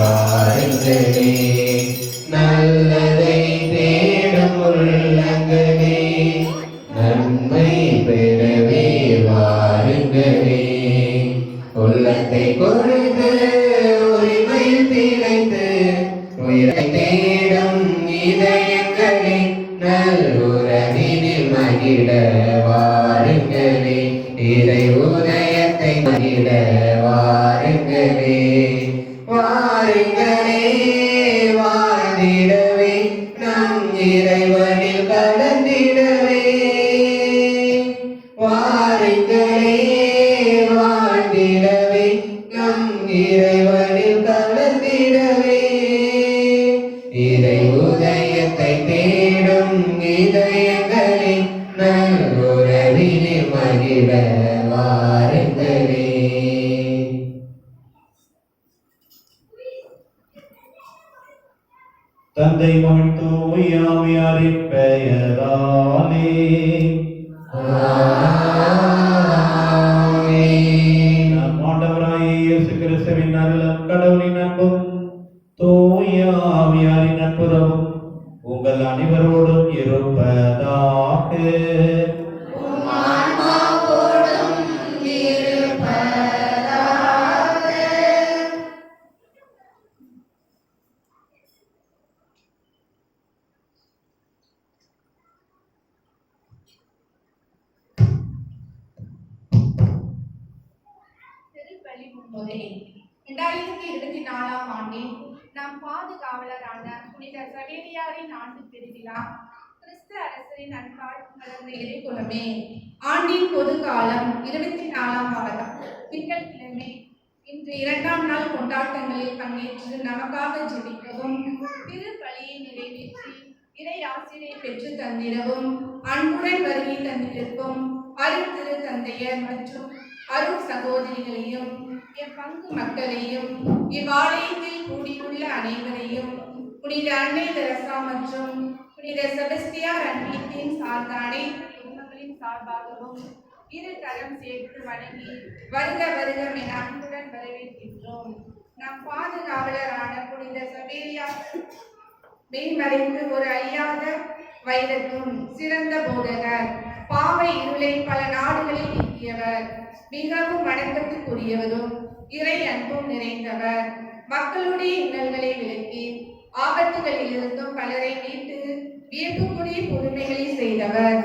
வாருங்களே, நல்லதை தேடும் உள்ளங்களே, நன்மை பெறவே வாருங்களே. உள்ளத்தை கொடுத்து உரிமை திளைத்து உயிரை தேடும் இதயங்களே, நல்லுறவினில் மகிழ வாருங்களே, இறை உதயத்தை மகிழ வாருங்களே. வாருங்களே, வாழ்ந்திடவே நம் இறைவனில் கலந்திடவே. வாருங்களே, வாழ்ந்திடவே நம் இறைவனில் கலந்திடவே. இறை உதயத்தை தேடும் இதயங்களே, நல்லுறவினில் மகிழ வாருங்களே. தந்தை மகன் தூய ஆவியாரின் பெயராலே நம் ஆண்டவராகிய இயேசு கிறிஸ்துவின் அருளும் கடவுளின் அன்பும் தூய ஆவியாரின் நட்புறவும் உங்கள் அனைவரோடும் இருப்பதாக. முறை 2024 ஆண்டில் நம் பாதுகாவலரான புனித சவேரியாரின் ஆண்டு திருவிழா கிறிஸ்து அரசரின் அன்பால் மலர்ந்த இறைக்குலமே. ஆண்டின் பொது காலம் 24ஆம் வாரம் திங்கட்கிழமை. இன்று 2ஆம் நாள் கொண்டாட்டங்களில் பங்கேற்று நமக்காக ஜெபிக்கவும் திருப்பலியை நிறைவேற்றி இறை ஆசிரியை பெற்று தந்திடவும் அன்புடன் வருகை தந்திருக்கும் அருள் திரு தந்தையர் மற்றும் அருள் சகோதரிகளையும் என் பங்கு மக்களையும் இவ்வாலயத்தில் கூடியுள்ள அனைவரையும் புனித அன்னை தெரசா மற்றும் புனித செபஸ்தியார் அன்பியத்தின் சார்ந்த அனைத்து குடும்பங்களின் சார்பாகவும் இரு கரம் சேர்த்து வணங்கி வருக வருக என அன்புடன் வரவேற்கின்றோம். நம் பாதுகாவலரான புனித சவேரியார் மெய்மறைந்து ஒரு ஐயாத வயதுக்கும் சிறந்த போதகர், பாவை இருளை பல நாடுகளில் நீக்கியவர், மிகவும் வணக்கத்துக்குரியவரும் இறை அன்பும் நிறைந்தவர், மக்களுடைய இன்னல்களை விலக்கி ஆபத்துகளிலிருந்தும் பலரை மீட்டு வியப்புக்குரிய புதுமைகளை செய்தவர்,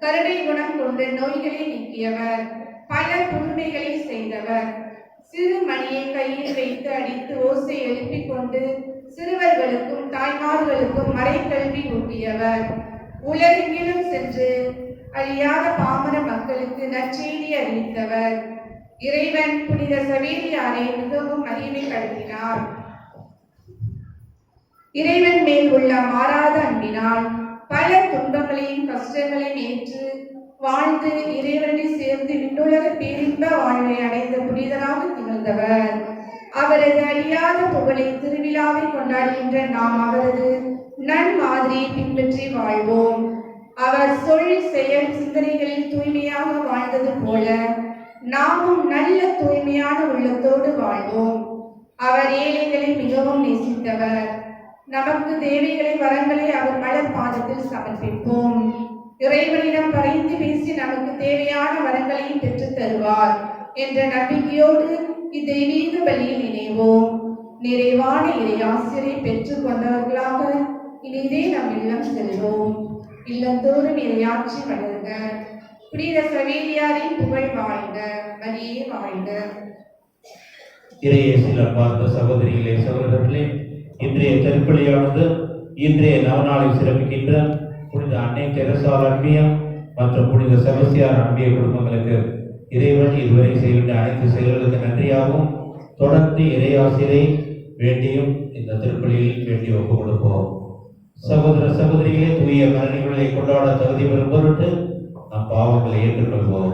கருணை குணம் கொண்டு நோய்களை நீக்கியவர், பல புதுமைகளை செய்தவர், சிறு மணியை கையில் வைத்து அடித்து ஓசை எழுப்பிக் கொண்டு சிறுவர்களுக்கும் தாய்மார்களுக்கும் மறைக்கல்வி ஊட்டியவர், உலகெங்கிலும் சென்று அழியாத பாமர மக்களுக்கு நற்செய்தி அறிவித்தவர், இறைவன் புனித சவேரியாரை மிகவும் மகிமைப்படுத்தினார். இறைவன் மேல் உள்ள மாறாத அன்பினால் பல துன்பங்களையும் கஷ்டங்களையும் ஏற்று வாழ்ந்து இறைவனை சேர்ந்து விண்ணுலக பேரின்ப வாழ்வை அடைந்த புனிதராக திகழ்ந்தவர். அவரது அழியாத புகழை திருவிழாவை கொண்டாடுகின்ற நாம் அவரது நன்மாதிரியை பின்பற்றி வாழ்வோம். அவர் சொல் செயல் சிந்தனைகளில் தூய்மையாக வாழ்ந்தது போல நாமும் நல்ல தூய்மையான உள்ளத்தோடு வாழ்வோம். அவர் ஏழைகளை மிகவும் நேசித்தவர். நமக்கு தேவைகளை வரங்களை அவர் மலர் பாதத்தில் சமர்ப்பிப்போம். இறைவனிடம் பரிந்து பேசி நமக்கு தேவையான வரங்களையும் பெற்று தருவார் என்ற நம்பிக்கையோடு இத்தெய்வீக பலியில் இணைவோம். நிறைவான இறை ஆசிரியை பெற்றுக் கொண்டவர்களாக இனிதே நம் இல்லம் செல்வோம். இல்லந்தோறும் இறையாட்சி வளர்க. புனித சவேரியாரின் புகழ் வாழ்க, மரியே வாழ்க. இறையே சில பார்த்த சகோதரிகளே சகோதரர்களே, இன்றைய திருப்பலியானது இன்றைய நவநாளை சிறப்பிக்கின்ற புனித அன்னை தெரசா அன்பியம் மற்றும் புனித செபஸ்தியார் அன்பிய குடும்பங்களுக்கு இறைவன் இதுவரை செய்கின்ற அனைத்து செயல்களுக்கு நன்றியாகவும் தொடர்ந்து இறையாசிரை வேண்டியும் இந்த திருப்பலியில் வேண்டி ஒப்புக் கொடுப்போம். சகோதர சகோதரிகளே, தூய மரணிகளை கொண்டாட தகுதி பெறும் பொருட்டு நம் பாவங்களை ஏற்றுக்கொள்வோம்.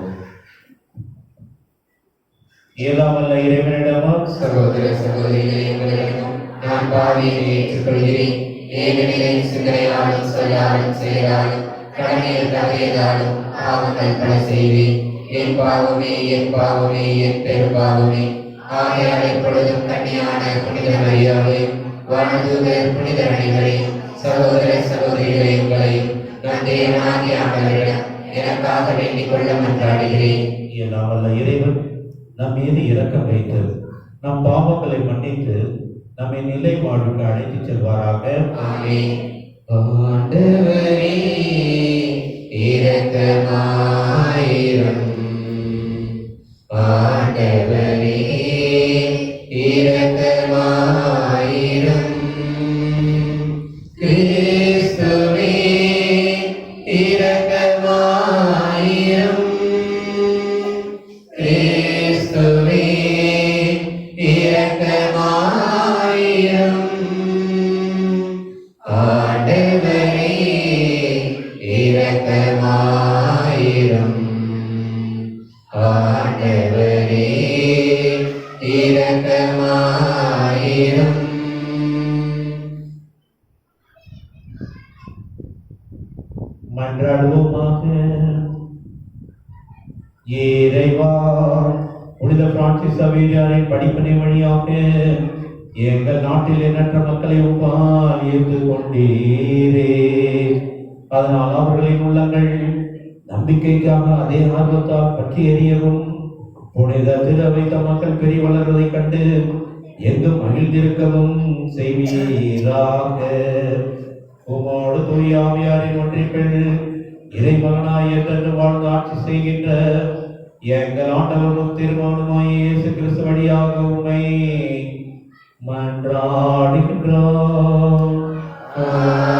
ஏதாமல்ல இறைவனிடமும் சகோதர சகோதரிகளே, உங்களிடமும் நான் பாவியை ஏற்றுக்கொள்கிறேன். ஏனெனில் சிந்தனையாலும் சொல்லாலும் செயலாலும் கடமையில் தவறியதாலும் பாவங்கள் பல செய்வேன். என் பாவமே, என் பாவமே, என் பெரும் பாவமே. ஆகையால் எப்பொழுதும் கன்னியான புனித மரியாதை வானதூதர் புனித அணிகளே சகோதர சகோதரிகளே உங்களையும் நம் தேவனாகிய ஆண்டவரிடம் எனக்காக வேண்டிக் கொள்ள மன்றாடுகிறேன். எல்லாம் வல்ல இறைவன் நம் மீது இரக்கம் வைத்து நம் பாவங்களை மன்னித்து நம்மை நிலை வாழ்வுக்கு அழைத்துச் செல்வாராக. ஆமென். ஆண்டவரே இரக்கமாயிரும். ஆண்டவரே இரக்கமாயிரும். கிறிஸ்துவே இரக்கமாயிரும். கிறிஸ்துவே இரக்கமாயிரும். ஆண்டவரே இரக்கமாயிரும். ஆண்டவரே இரக்கமாயிரும். மன்றாடுவோமாக. இறைவா, புனித பிரான்சிஸ் சவேரியாரின் படிப்பினை வழியாக எங்கள் நாட்டில் எண்ணற்ற மக்களை உப்பால் ஈர்த்து கொண்டீரே. அதனால் அவர்களின் உள்ளங்கள் நம்பிக்கைக்காக அதே ஆர்வத்தால் பற்றி எறியவும் புனித திரு வைத்த மக்கள் பெரிய வளர்வதைக் கண்டு எங்கும் மகிழ்ந்திருக்கவும் செய்வீராக. உமோடு தூய ஆவியாரின் ஒன்றிப்பில் இறைமகனாய் என்றென்று வாழ்ந்து ஆட்சி செய்கின்ற எங்கள் ஆண்டவரும் திருமணமாய் இயேசு கிறிஸ்து வழியாக உம்மை மன்றாடுகின்றோம். ஆமென்.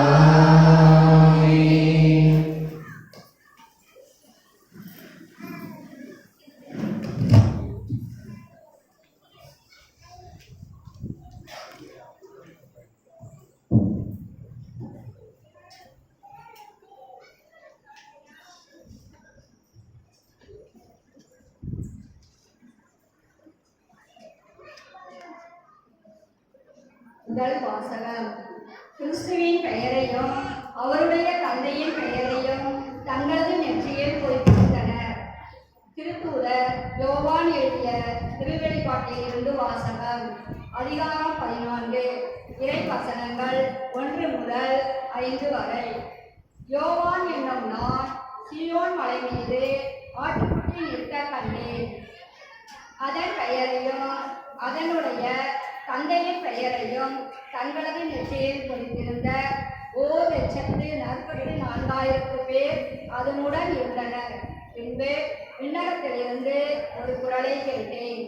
முதல் வாசகம். கிறிஸ்துவின் பெயரையும் அவருடைய தந்தையின் பெயரையும் தங்களது நெற்றியில் பொறித்திருந்தனர். திருத்தூதர் யோவான் எழுதிய திருவெளிப்பாட்டில் இருந்து வாசகம். அதிகாரம் 14 இறை வசனங்கள் 1 முதல் 5 வரை. யோவான் என்னும் நான் சீயோன் மலை மீது ஆட்டுக்குட்டி நிற்க கண்டேன். அதன் பெயரையும் அதனுடைய தந்தையின் பெயரையும் தங்களது நெற்றியில் பொறித்திருந்த 1,44,000 பேர் அதனுடன் இருந்தனர். பின்பு விண்ணகத்திலிருந்து ஒரு குரலை கேட்டேன்.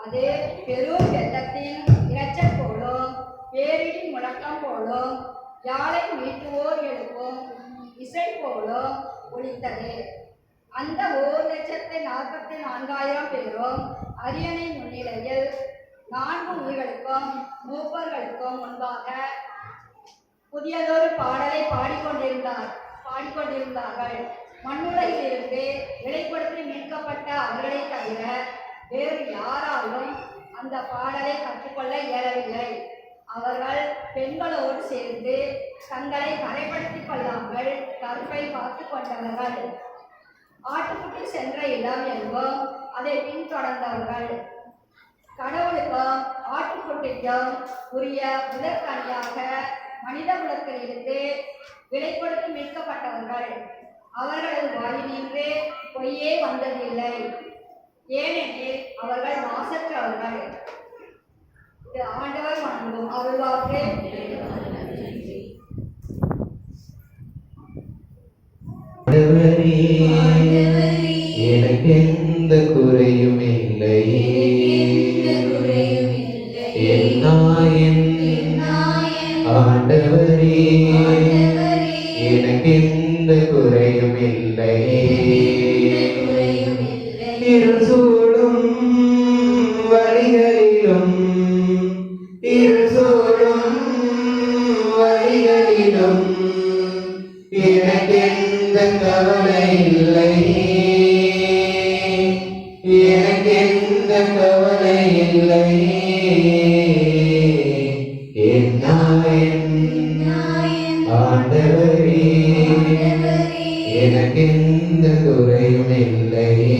அது பெரும் வெள்ளத்தின் இரைச்சல் போலும் பேரிடி முழக்கம் போலும் யாழை மீட்டுவோர் எழுப்பும் இசை போலும் ஒலித்தது. அந்த 1,44,000 பேரும் அரியணை முன்னிலையில் 4 உயிர்களுக்கும் மூப்பர்களுக்கும் முன்பாக புதியதொரு பாடலை பாடிக்கொண்டிருந்தார்கள். மண்ணுலகிலிருந்து இடைப்படுத்தி மீட்கப்பட்ட அவர்களை தவிர வேறு யாராலும் அந்த பாடலை கற்றுக்கொள்ள இயலவில்லை. அவர்கள் பெண்களோடு சேர்ந்து தங்களை கரைப்படுத்திக் கொள்ளாமல் கற்பை பார்த்து கொண்டவர்கள். ஆட்டுக்குட்டி சென்ற இடம் எங்கும் அதை பின்தொடர்ந்தவர்கள். கடவுளுக்கும் ஆட்டுக்குட்டிக்கும் உரிய முதற்கனியாக மனித குலத்திலிருந்து விலை கொடுத்து மீட்கப்பட்டவர்கள். அவர்களது வாயினின்று பொய்யே வந்ததில்லை, ஏனெனில் அவர்கள் மாசற்றவர்கள். இது ஆண்டவர் வணங்கும் அருள்வாக்கு. எனக்கு எந்த குறையும் இல்லையே. ஆண்டவரே எனக்கு எந்த குறையும் இல்லையே. இருள் சூழும் வழிகளிலும் எனக்கு எந்த கவலை இல்லையே. எனக்கு எந்த கவலை இல்லையே. ஆண்டவரே எனக்கு எந்த குறையும் இல்லையே.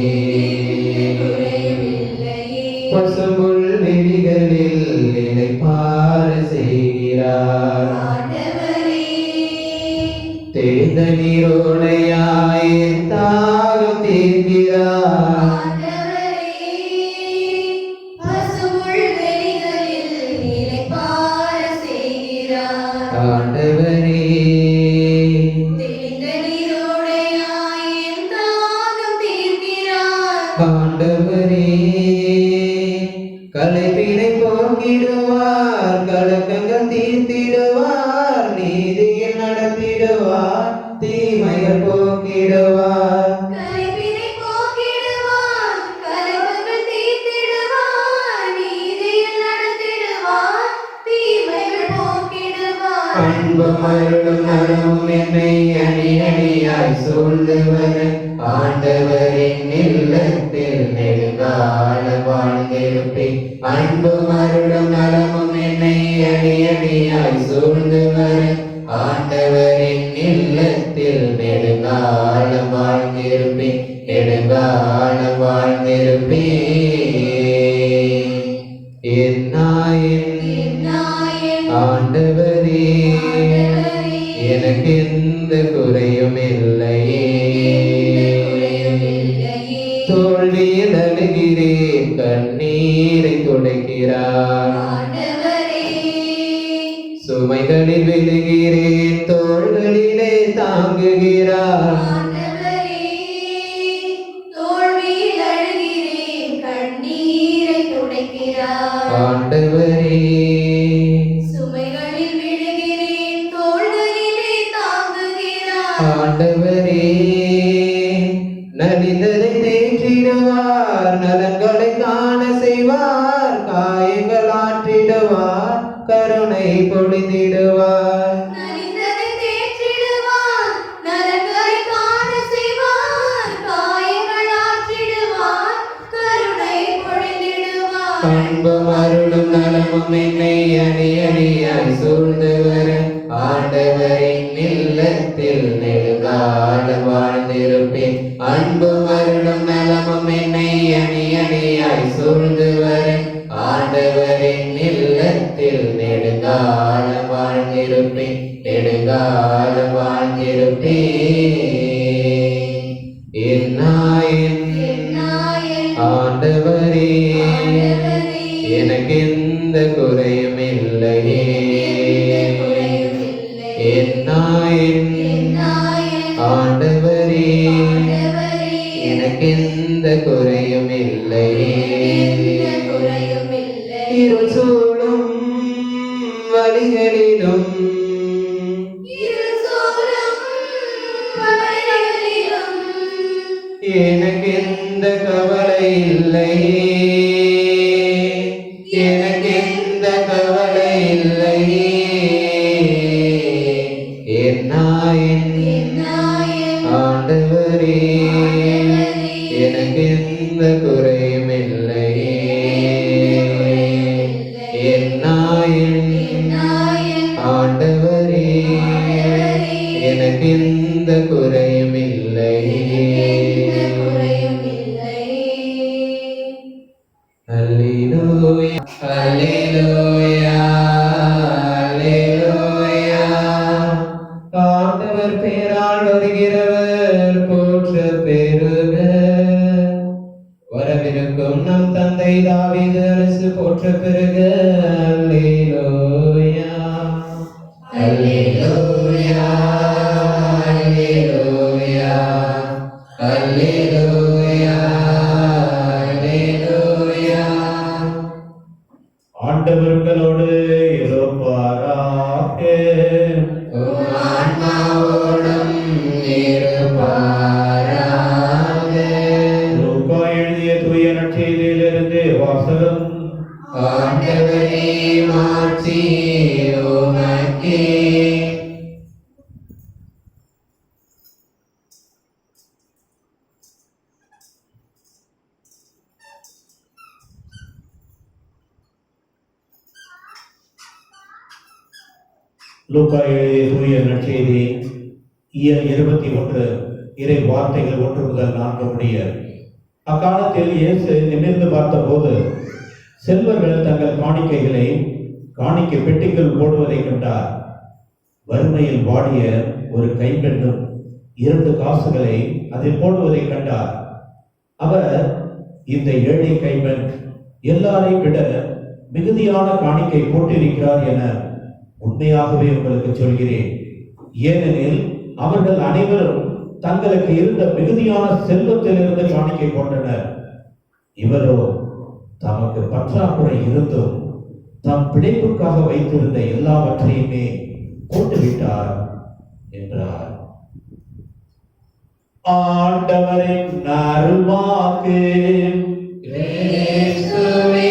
பசும்புல் தெளிந்த நீரோடையாய் தாகம் தீர்க்கிறார். ஆண்டவரே ஆண்டவரே கலைப்பினை போக்கிடுவார், கலக்கங்கள் தீர்த்திடுவார், நீதியில் நடத்திடுவார், தீமைகள் போக்கிடுவார். அன்பும் அருளும் நலமும் என்னை அணி அணியாய் சூழ்ந்து வர ஆண்டவரின் இல்லத்தில் நெடுங்கால வாழ்ந்திருப்பேன். அன்பும் அருளும் நலமும் என்னை அணி அணியாய் சூழ்ந்து வர ஆண்டவரின் இல்லத்தில் நெடுங்கால வாழ்ந்திருப்பேன், நெடுங்கால வாழ்ந்திருப்பேன். ஆண்டவரே எனக்கு எந்த குறையும் இல்லையே. தோல்வியில் அழுகிறேன், கண்ணீரை துடைக்கிறார். சுமைகளில் விழுகிறேன், தோள்களிலே தாங்குகிறார். ஆண்டவரே ஆண்டவரே நலிந்ததை தேற்றிடுவார், நலன்களை காண செய்வார், காயங்கள் ஆற்றிடுவார், கருணை பொழிந்திடுவார். அன்பும் அருளும் நலமும் என்னை அணி அணியாய் சூழ்ந்து வர ஆண்டவரின் இல்லத்தில் நெடுங்கால வாழ்ந்திருப்பேன். அன்பும் அருளும் நலமும் என்னை அணி அணியாய் சூழ்ந்து வர ஆண்டவரின் இல்லத்தில் நெடுங்கால வாழ்ந்திருப்பேன், நெடுங்கால வாழ்ந்திருப்பேன். ஆண்டவரே எனக்கு எந்த குறையும் இல்லையே. ஆண்டவரே எனக்கு எந்த குறையும் இல்லையே. இருள் சூழும் வழிகளிலும் எனக்கு எந்த கவலை இல்லையே. எனக்கு எந்த கவலை இல்லையே. ஆண்டவரே எனக்கு எந்த குறையும் இல்லையே. ஆண்டவரே எனக்கு எந்த குறையும் இல்லையே. அல்லேலூயா அல்லேலூயா அல்லேலூயா. ஆண்டவர் பேரால் வருகிறவர் போற்ற பெறுக. வரவிருக்கும் நம் தந்தை தாவீது அரசு போற்ற பெறுக. அல்லேலூயா அல்லேலூயா அல்லேலூயா அல்லேலூயா அல்லேலூயா. ஆண்டவர்களோடு இருப்பாராக. ஆன்மாவோடும் இருப்பாராக. லூக்கா எழுதிய தூய நற்செய்தியிலிருந்து வாசகம். ஆண்டவரே மாட்சி உமக்கே. லூக்கா எழுதிய தூய நற்செய்தி இயல் 21 இறை வார்த்தைகள் 1 முதல் 4 முடிய. அக்காலத்தில் இயேசு நிமிர்ந்து பார்த்தபோது செல்வர்கள் தங்கள் காணிக்கைகளை காணிக்கை பெட்டிக்குள் போடுவதை கண்டார். வறுமையில் வாடிய ஒரு கைம்பெண்ணும் 2 காசுகளை அதில் போடுவதை கண்டார். அவர், இந்த ஏழை கைம்பெண் எல்லாரையும் விட மிகுதியான காணிக்கை போட்டிருக்கிறார் என உண்மையாகவே உங்களுக்கு சொல்கிறேன். ஏனெனில் அவர்கள் அனைவரும் தங்களுக்கு இருந்த மிகுதியான செல்வத்திலிருந்து காணிக்கை போட்டனர். இவரோ தமக்கு பற்றாக்குறை இருந்தும் தம் பிழைப்புக்காக வைத்திருந்த எல்லாவற்றையுமே போட்டுவிட்டார் என்றார். ஆண்டவரின் அருள்வாக்கு. கிறிஸ்துவே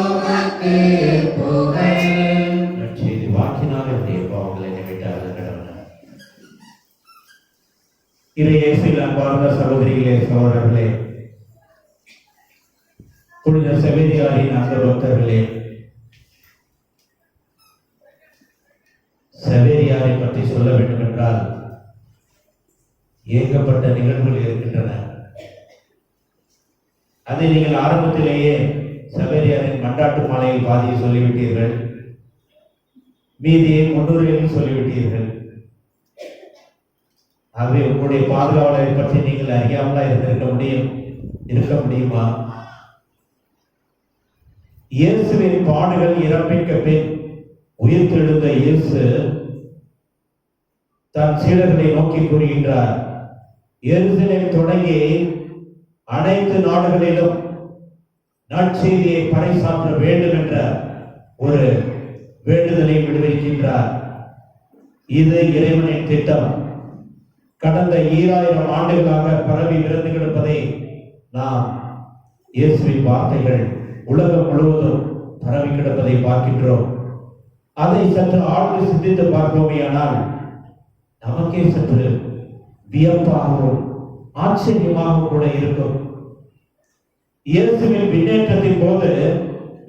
உமக்கு புகழ். நற்செய்தி வாக்கினால் என்னுடைய பாவங்களை நினைவிட்டார்கள் கடவுள். இறையேசுவில் அன்பார்ந்த சகோதரிகளே, சகோதரர்களே, புனித செவேரியாரின் அந்த பக்தர்களே, செவேரியாரை பற்றி சொல்ல வேண்டும் என்றால் ஏகப்பட்ட நிகழ்வுகள் இருக்கின்றன. அதை நீங்கள் ஆரம்பத்திலேயே செவேரியாரின் மன்றாட்டு மாலையில் பாதியை சொல்லிவிட்டீர்கள், மீதியை முன்னுரையில் சொல்லிவிட்டீர்கள். ஆகவே உங்களுடைய பாதுகாவலரை பற்றி நீங்கள் அறியாமலா இருக்க முடியுமா? இயேசுவின் பாடுகள் இறப்பிற்கு பின் உயிர்த்தெழுந்த இயேசு தன் சீடர்களை நோக்கி கூறுகின்றார், எருசலேம் தொடங்கி அனைத்து நாடுகளிலும் நற்செய்தியை பறைசாற்ற வேண்டும் என்ற ஒரு வேண்டுதலை விடுவிக்கின்றார். இது இறைவனின் திட்டம். கடந்த 2000 ஆண்டுகளாக பரவி விருந்து கிடப்பதை நாம் இயேசுவின் வார்த்தைகள் உலகம் முழுவதும் பரவி கிடப்பதை பார்க்கின்றோம். அதை சற்று ஆழ்ந்து சிந்தித்து பார்ப்போமேயானால் நமக்கே சற்று வியப்பாகவும் ஆச்சரியமாகவும் கூட இருக்கும். இயேசுவின் விண்ணேற்றத்தின் போது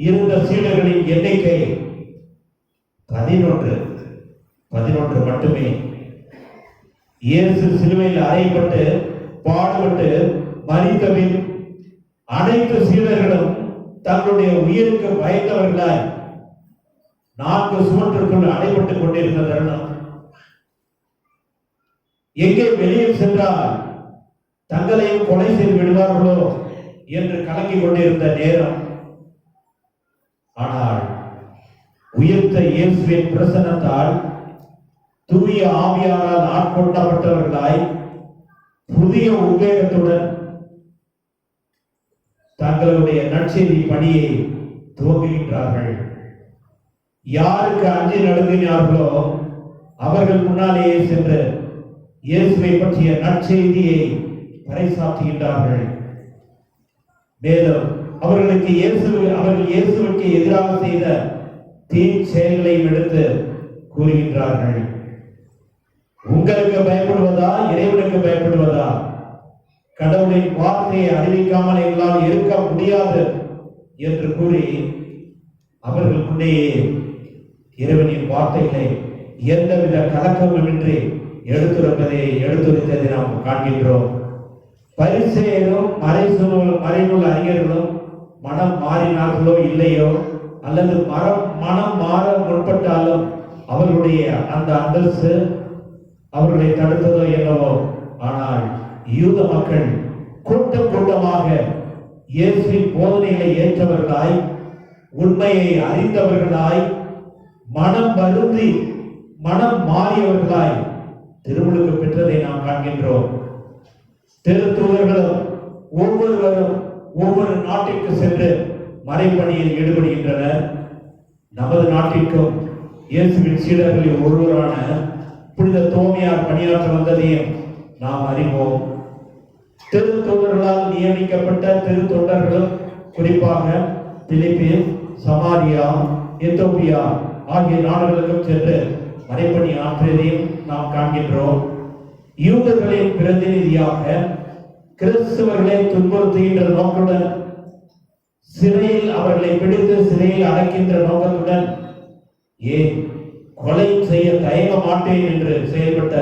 இருந்த சீடர்களின் எண்ணிக்கை 11 மட்டுமே. இயேசு சிலுவையில் அறையப்பட்டு பாடுபட்டு மரித்தபின் அனைத்து சீடர்களும் தங்களுடைய உயிருக்கு பயந்தவர்களாய் 4 சுவற்றுக்குள் அடைபட்டுக் கொண்டிருந்த தருணம். எங்கே வெளியில் சென்றால் தங்களையும் கொலை செய்து விடுவார்களோ என்று கலங்கிக் கொண்டிருந்த நேரம். ஆனால் உயிர்த்த இயேசுவின் பிரசன்னத்தால் தூய ஆவியாரால் ஆட்கொள்ளப்பட்டவர்களாய் புதிய உத்வேகத்துடன் தங்களுடைய நற்செய்தி பணியை துவங்குகின்றார்கள். யாருக்கு அஞ்சி நடுங்கினார்களோ அவர்கள் முன்னாலேயே சென்று இயேசுவை பற்றிய நற்செய்தியை பறைசாற்றுகின்றார்கள். மேலும் அவர்கள் இயேசுவுக்கு எதிராக செய்த தீ செயல்களையும் எடுத்து கூறுகின்றார்கள். உங்களுக்கு பயப்படுவதா, இறைவனுக்கு பயப்படுவதா? கடவுளின் வார்த்தையை அறிவிக்காமல் எங்களால் இருக்க முடியாது என்று கூறி அவர்களுக்குள்ளேயே இறைவனின் வார்த்தைகளை எந்தவித கலக்கமுமின்றி எடுத்துரைத்ததை நாம் காண்கின்றோம். பரிசேயரும் மறைநூல் அறிஞர்களும் மனம் மாறினார்களோ இல்லையோ, அல்லது மனம் மாற முற்பட்டாலும் அவர்களுடைய அந்த அந்தஸ்து அவர்களை தடுத்ததோ என்னவோ, ஆனால் யூத மக்கள் கூட்டமாக இயேசுவின் போதனைகளை ஏற்றவர்களாய், உண்மையை அறிந்தவர்களாய், மனம் வருந்தி மனம் மாறியவர்களாய் திருமுழுக்கு பெற்றதை நாம் காண்கின்றோம். திருத்தூதர்களும் ஒவ்வொருவரும் ஒவ்வொரு நாட்டிற்கு சென்று மறைப்பணியில் ஈடுபடுகின்றனர். நமது நாட்டிற்கும் இயேசுவின் சீடர்களில் ஒருவரான புனித தோமையார் பணியாற்ற வந்ததையும் நாம் அறிவோம். திருத்தூதர்களால் நியமிக்கப்பட்ட திருத்தொண்டர்களும் குறிப்பாக பிலிப்பி, சமாரியா, எத்தோப்பியா ஆகிய நாடுகளுக்கும் சென்று மறைப்பணி ஆற்றியதையும் நாம் காண்கின்றோம். யூதர்களின் பிரதிநிதியாக கிறிஸ்தவர்களை துன்புறுத்துகின்ற நோக்குடன், சிறையில் அவர்களை பிடித்து சிறையில் அடைக்கின்ற நோக்கத்துடன், ஏன் கொலை செய்ய தயங்க மாட்டேன் என்று செயல்பட்ட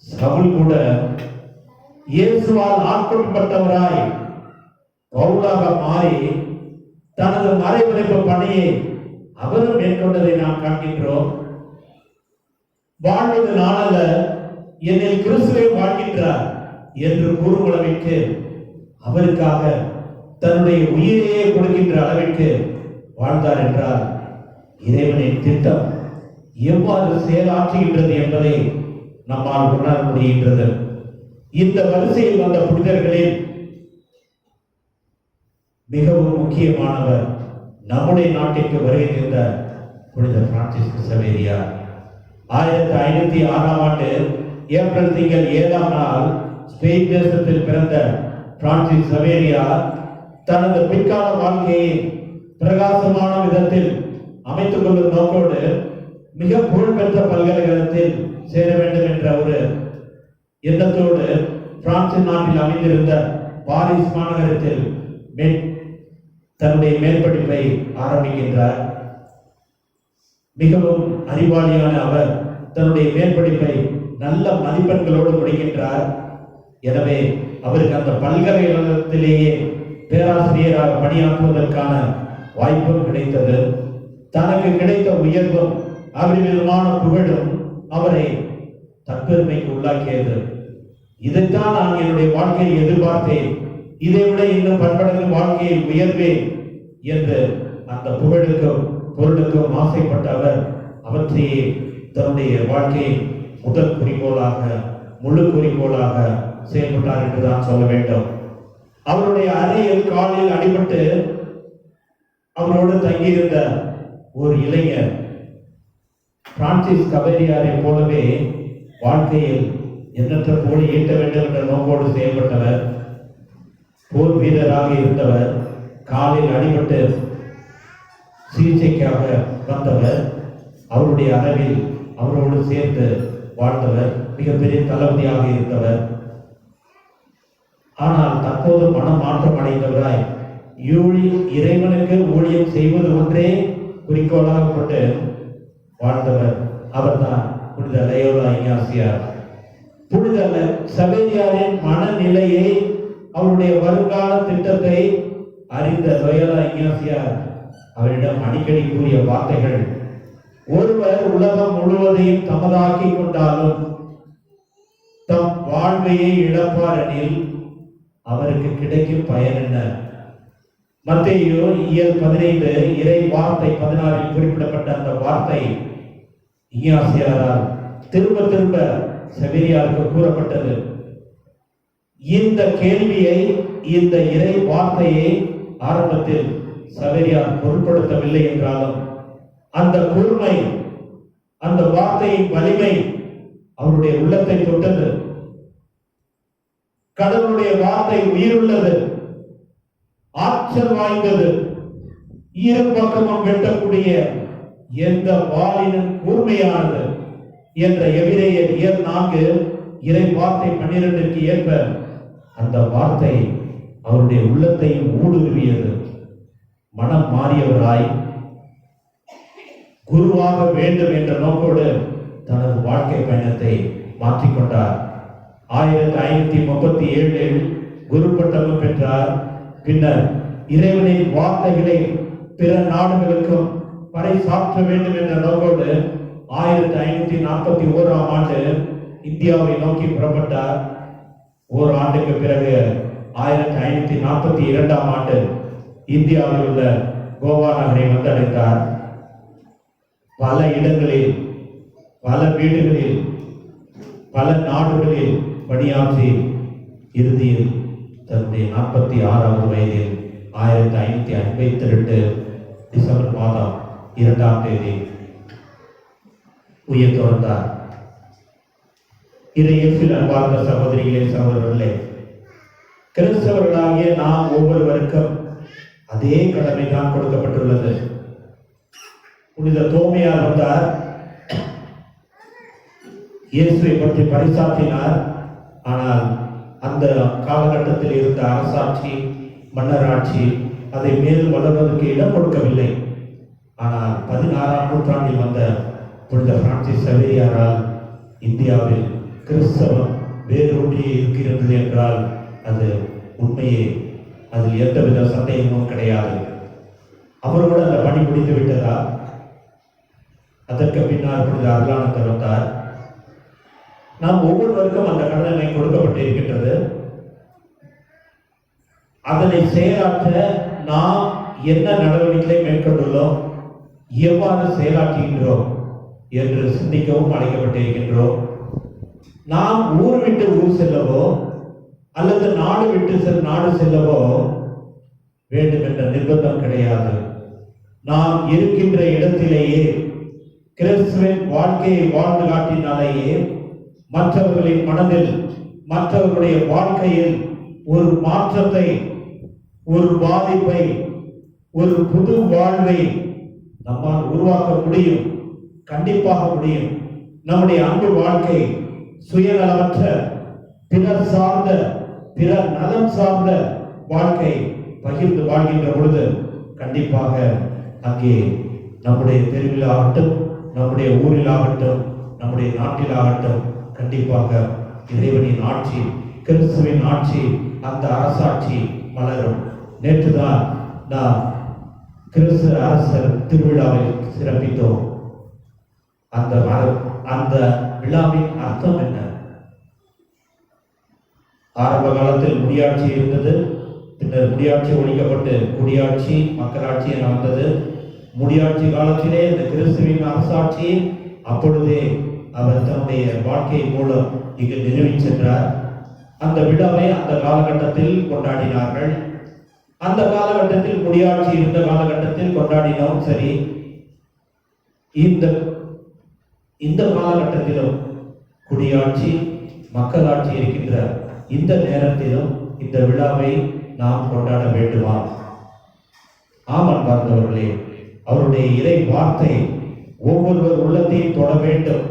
சவுல் கூட இயேசுவால் ஆட்கொள்ளப்பட்டவராய் பவுலாக மாறி தனது மறைமறைப்பு பணியை அவரும் மேற்கொண்டதை நாம் காண்கின்றோம். வாழ்வது நாளல்ல, என்னில் கிறிஸ்துவே வாழ்கின்றார் என்று கூறும் அளவிற்கு, அவருக்காக தன்னுடைய உயிரையே கொடுக்கின்ற அளவிற்கு வாழ்ந்தார் என்றால் இறைவனின் திட்டம் எவ்வாறு செயலாற்றுகின்றது என்பதை நம்மால் உணர முடிகின்றது. இந்த வரிசையில் வந்த புனிதர்களில் மிகவும் முக்கியமானவர் நம்முடைய நாட்டிற்கு வருகை தந்த புனித பிரான்சிஸ் சவேரியார். 1506ஆம் ஆண்டு ஏப்ரல் திங்கள் 7ஆம் நாள் ஸ்பெயின் தேசத்தில் பிறந்த பிரான்சிஸ் சவேரியார் தனது பிற்கால வாழ்க்கையை பிரகாசமான விதத்தில் அமைத்துக் கொள்ளும் நோக்கோடு மிக புகழ்பெற்ற பல்கலைக்கழகத்தில் சேர வேண்டும் என்ற ஒரு எண்ணத்தோடு பிரான்சின் நாட்டில் அமைந்திருந்த பாரிஸ் மாநகரத்தில் தன்னுடைய மேற்படிப்பை ஆரம்பிக்கின்றார். மிகவும் அறிவாளியான அவர் தன்னுடைய மேற்படிப்பை நல்ல மதிப்பெண்களோடு முடிக்கின்றார். எனவே அவருக்கு அந்த பல்கலைக்கழகத்திலேயே பேராசிரியராக பணியாற்றுவதற்கான வாய்ப்பும் கிடைத்தது. தனக்கு கிடைத்த உயர்வும் அபரிமிதமான புகழும் அவரை தற்பெருமைக்கு உள்ளாக்கியது. இதைத்தான் நான் என்னுடைய வாழ்க்கையை எதிர்பார்த்தேன், இதைவிட இன்னும் பன்மடங்கு வாழ்க்கையை உயர்வேன் என்று அந்த புகழுக்கும் பொருளுக்கும் ஆசைப்பட்ட அவர் அவற்றையே தன்னுடைய வாழ்க்கையின் முதல் குறிக்கோளாக, முழு குறிக்கோளாக செயல்பட்டார் என்றுதான் சொல்ல வேண்டும். அவருடைய அறையில் காலில் அடிபட்டு அவரோடு தங்கியிருந்த ஒரு இளைஞர் பிரான்சிஸ் சவேரியாரை போலவே வாழ்க்கையில் எண்ணற்ற போலி ஈட்ட வேண்டும் என்ற நோக்கோடு செயல்பட்டவர். போர் வீரராக இருந்தவர். காலில் அடிபட்டு சிகிச்சைக்காக வந்தவர். அவருடைய அறையில் அவரோடு சேர்ந்து வாழ்ந்தவர். மிகப்பெரிய தளபதியாக இருந்தவர். ஆனால் தற்போது மனம் மாற்றம் அடைந்தவராய் இறைவனுக்கு ஊழியம் செய்வது ஒன்றே குறிக்கோளாக கொண்டு வாழ்ந்தவர். அவர்தான் புனித லயோலா இஞ்ஞாசியார். புனித சவேரியாரின் மனநிலையை, அவருடைய வருங்கால திட்டத்தை அறிந்த லயோலா இஞ்ஞாசியார் அவரிடம் அடிக்கடி கூறிய வார்த்தைகள், ஒருவர் உலகம் முழுவதையும் தமதாக்கி கொண்டாலும் தம் வாழ்வையை இழப்பார் எனில் அவருக்கு கிடைக்கும் பயன் என்ன? மத்தேயு இயல் 15 இறை வார்த்தை 16 குறிப்பிடப்பட்ட அந்த வார்த்தை இஞ்ஞாசியாரால் திரும்ப திரும்ப சவேரியாருக்கு கூறப்பட்டது. இந்த கேள்வியை, இந்த இறை வார்த்தையை ஆரம்பத்தில் சவேரியார் பொருட்படுத்தவில்லை என்றாலும் அந்த கூர்மை, அந்த வார்த்தையின் வலிமை அவருடைய உள்ளத்தை தொட்டது. கடவுளுடைய வார்த்தை உயிருள்ளது, ஆற்றல் வாய்ந்தது, இரு பக்கமும் வெட்டக்கூடிய எந்த வாளினும் கூர்மையானது என்ற எபிரேயர் இயல் 4 இறை வார்த்தை 12க்கு ஏற்ப அந்த வார்த்தை அவருடைய உள்ளத்தையும் ஊடுருவியது. மனம் மாறியவராய் குருவாக வேண்டும் என்ற நோக்கோடு தனது வாழ்க்கை பயணத்தை மாற்றிக்கொண்டார். 1537 குரு பட்டமும் பெற்றார். பின்னர் இறைவனின் வார்த்தைகளை பிற நாடுகளுக்கும் பறைசாற்ற வேண்டும் என்ற நோக்கோடு 1541ஆம் ஆண்டு இந்தியாவை நோக்கி புறப்பட்டார். ஒரு ஆண்டுக்கு பிறகு 1542ஆம் ஆண்டு இந்தியாவில் உள்ள கோவா நகரை வந்தடைந்தார். பல இடங்களில், பல வீடுகளில், பல நாடுகளில் பணியாற்றி இறுதியில் தன்னுடைய 46வது வயதில் 1552 டிசம்பர் மாதம் 2ஆம் தேதி உயிர் துறந்தார். இறையேசுவில் அன்பார்ந்த சகோதரிகளே, சகோதரர்களே, கிறிஸ்தவர்களாகிய நாம் ஒவ்வொருவருக்கும் அதே கடமை தான் கொடுக்கப்பட்டுள்ளது. புனித தோமையார் வந்தார், இயேசுவை பற்றி பறைசாற்றினார். ஆனால் அந்த காலகட்டத்தில் இருந்த அரசாட்சி, மன்னராட்சி அதை மேலும் வளர்வதற்கு இடம் கொடுக்கவில்லை. ஆனால் 16ஆம் நூற்றாண்டில் வந்த புனித பிரான்சிஸ் சவேரியாரால் இந்தியாவில் கிறிஸ்தவம் வேரூன்றி இருக்கிறது என்றால் அது உண்மையே, அதில் எந்தவித சந்தேகமும் கிடையாது. அவரோடு அந்த பணி முடிந்து விட்டதா? அதற்கு பின்னால் புனித அருளானந்தர் வந்தார். நாம் ஒவ்வொருவருக்கும் அந்த கடமை கொடுக்கப்பட்டிருக்கின்றது. அதனை செயலாற்ற நாம் என்ன நடவடிக்கைகளை மேற்கொண்டுள்ளோம், எவ்வாறு செயலாற்றுகின்றோம் என்று சிந்திக்கவும் அழைக்கப்பட்டிருக்கின்றோம். நாம் ஊர் விட்டு ஊர் செல்லவோ அல்லது நாடு விட்டு நாடு செல்லவோ வேண்டும் என்ற நிர்பந்தம் கிடையாது. நாம் இருக்கின்ற இடத்திலேயே கிறிஸ்துவின் வாழ்க்கையை வாழ்ந்து காட்டினாலேயே மற்றவர்களின் மனதில், மற்றவர்களுடைய வாழ்க்கையில் ஒரு மாற்றத்தை, ஒரு பாதிப்பை, ஒரு புது வாழ்வை நம்மால் உருவாக்க முடியும். கண்டிப்பாக முடியும். நம்முடைய அன்பு வாழ்க்கை சுயநலமற்ற, பிறர் சார்ந்த, பிறர் நலம் சார்ந்த வாழ்க்கை பகிர்ந்து வாழ்கின்ற பொழுது கண்டிப்பாக அங்கே நம்முடைய தெருவில் ஆகட்டும், நம்முடைய ஊரில் ஆகட்டும், நம்முடைய நாட்டில் ஆகட்டும், கண்டிப்பாக இறைவனின் ஆட்சி, கிறிஸ்துவின் ஆட்சி, அந்த அரசாட்சி மலரும். நேற்றுதான் நாம் கிறிஸ்து அரசர் திருவிழாவை சிறப்பித்தோம். அந்த விழாவின் அர்த்தம் என்ன? ஆரம்ப காலத்தில் முடியாட்சி இருந்தது. பின்னர் முடியாட்சி ஒழிக்கப்பட்டு குடியாட்சி, மக்களாட்சி என வந்தது. முடியாட்சி காலத்திலே இந்த கிறிஸ்துவின் அரசாட்சி அப்பொழுதே அவர் தன்னுடைய வாழ்க்கை மூலம் இங்கு நிறுவி சென்றார். அந்த விழாவை அந்த காலகட்டத்தில் கொண்டாடினார்கள். அந்த காலகட்டத்தில் முடியாட்சி இருந்த காலகட்டத்தில் கொண்டாடினோம். சரி, இந்த காலகட்டத்திலும் குடியாட்சி, மக்களாட்சி இருக்கின்ற இந்த நேரத்திலும் இந்த விழாவை நாம் கொண்டாட வேண்டுமா? ஆமன் பார்த்தவர்களே, அவருடைய இறை வார்த்தை ஒவ்வொருவர் உள்ளத்தையும் தொட வேண்டும்.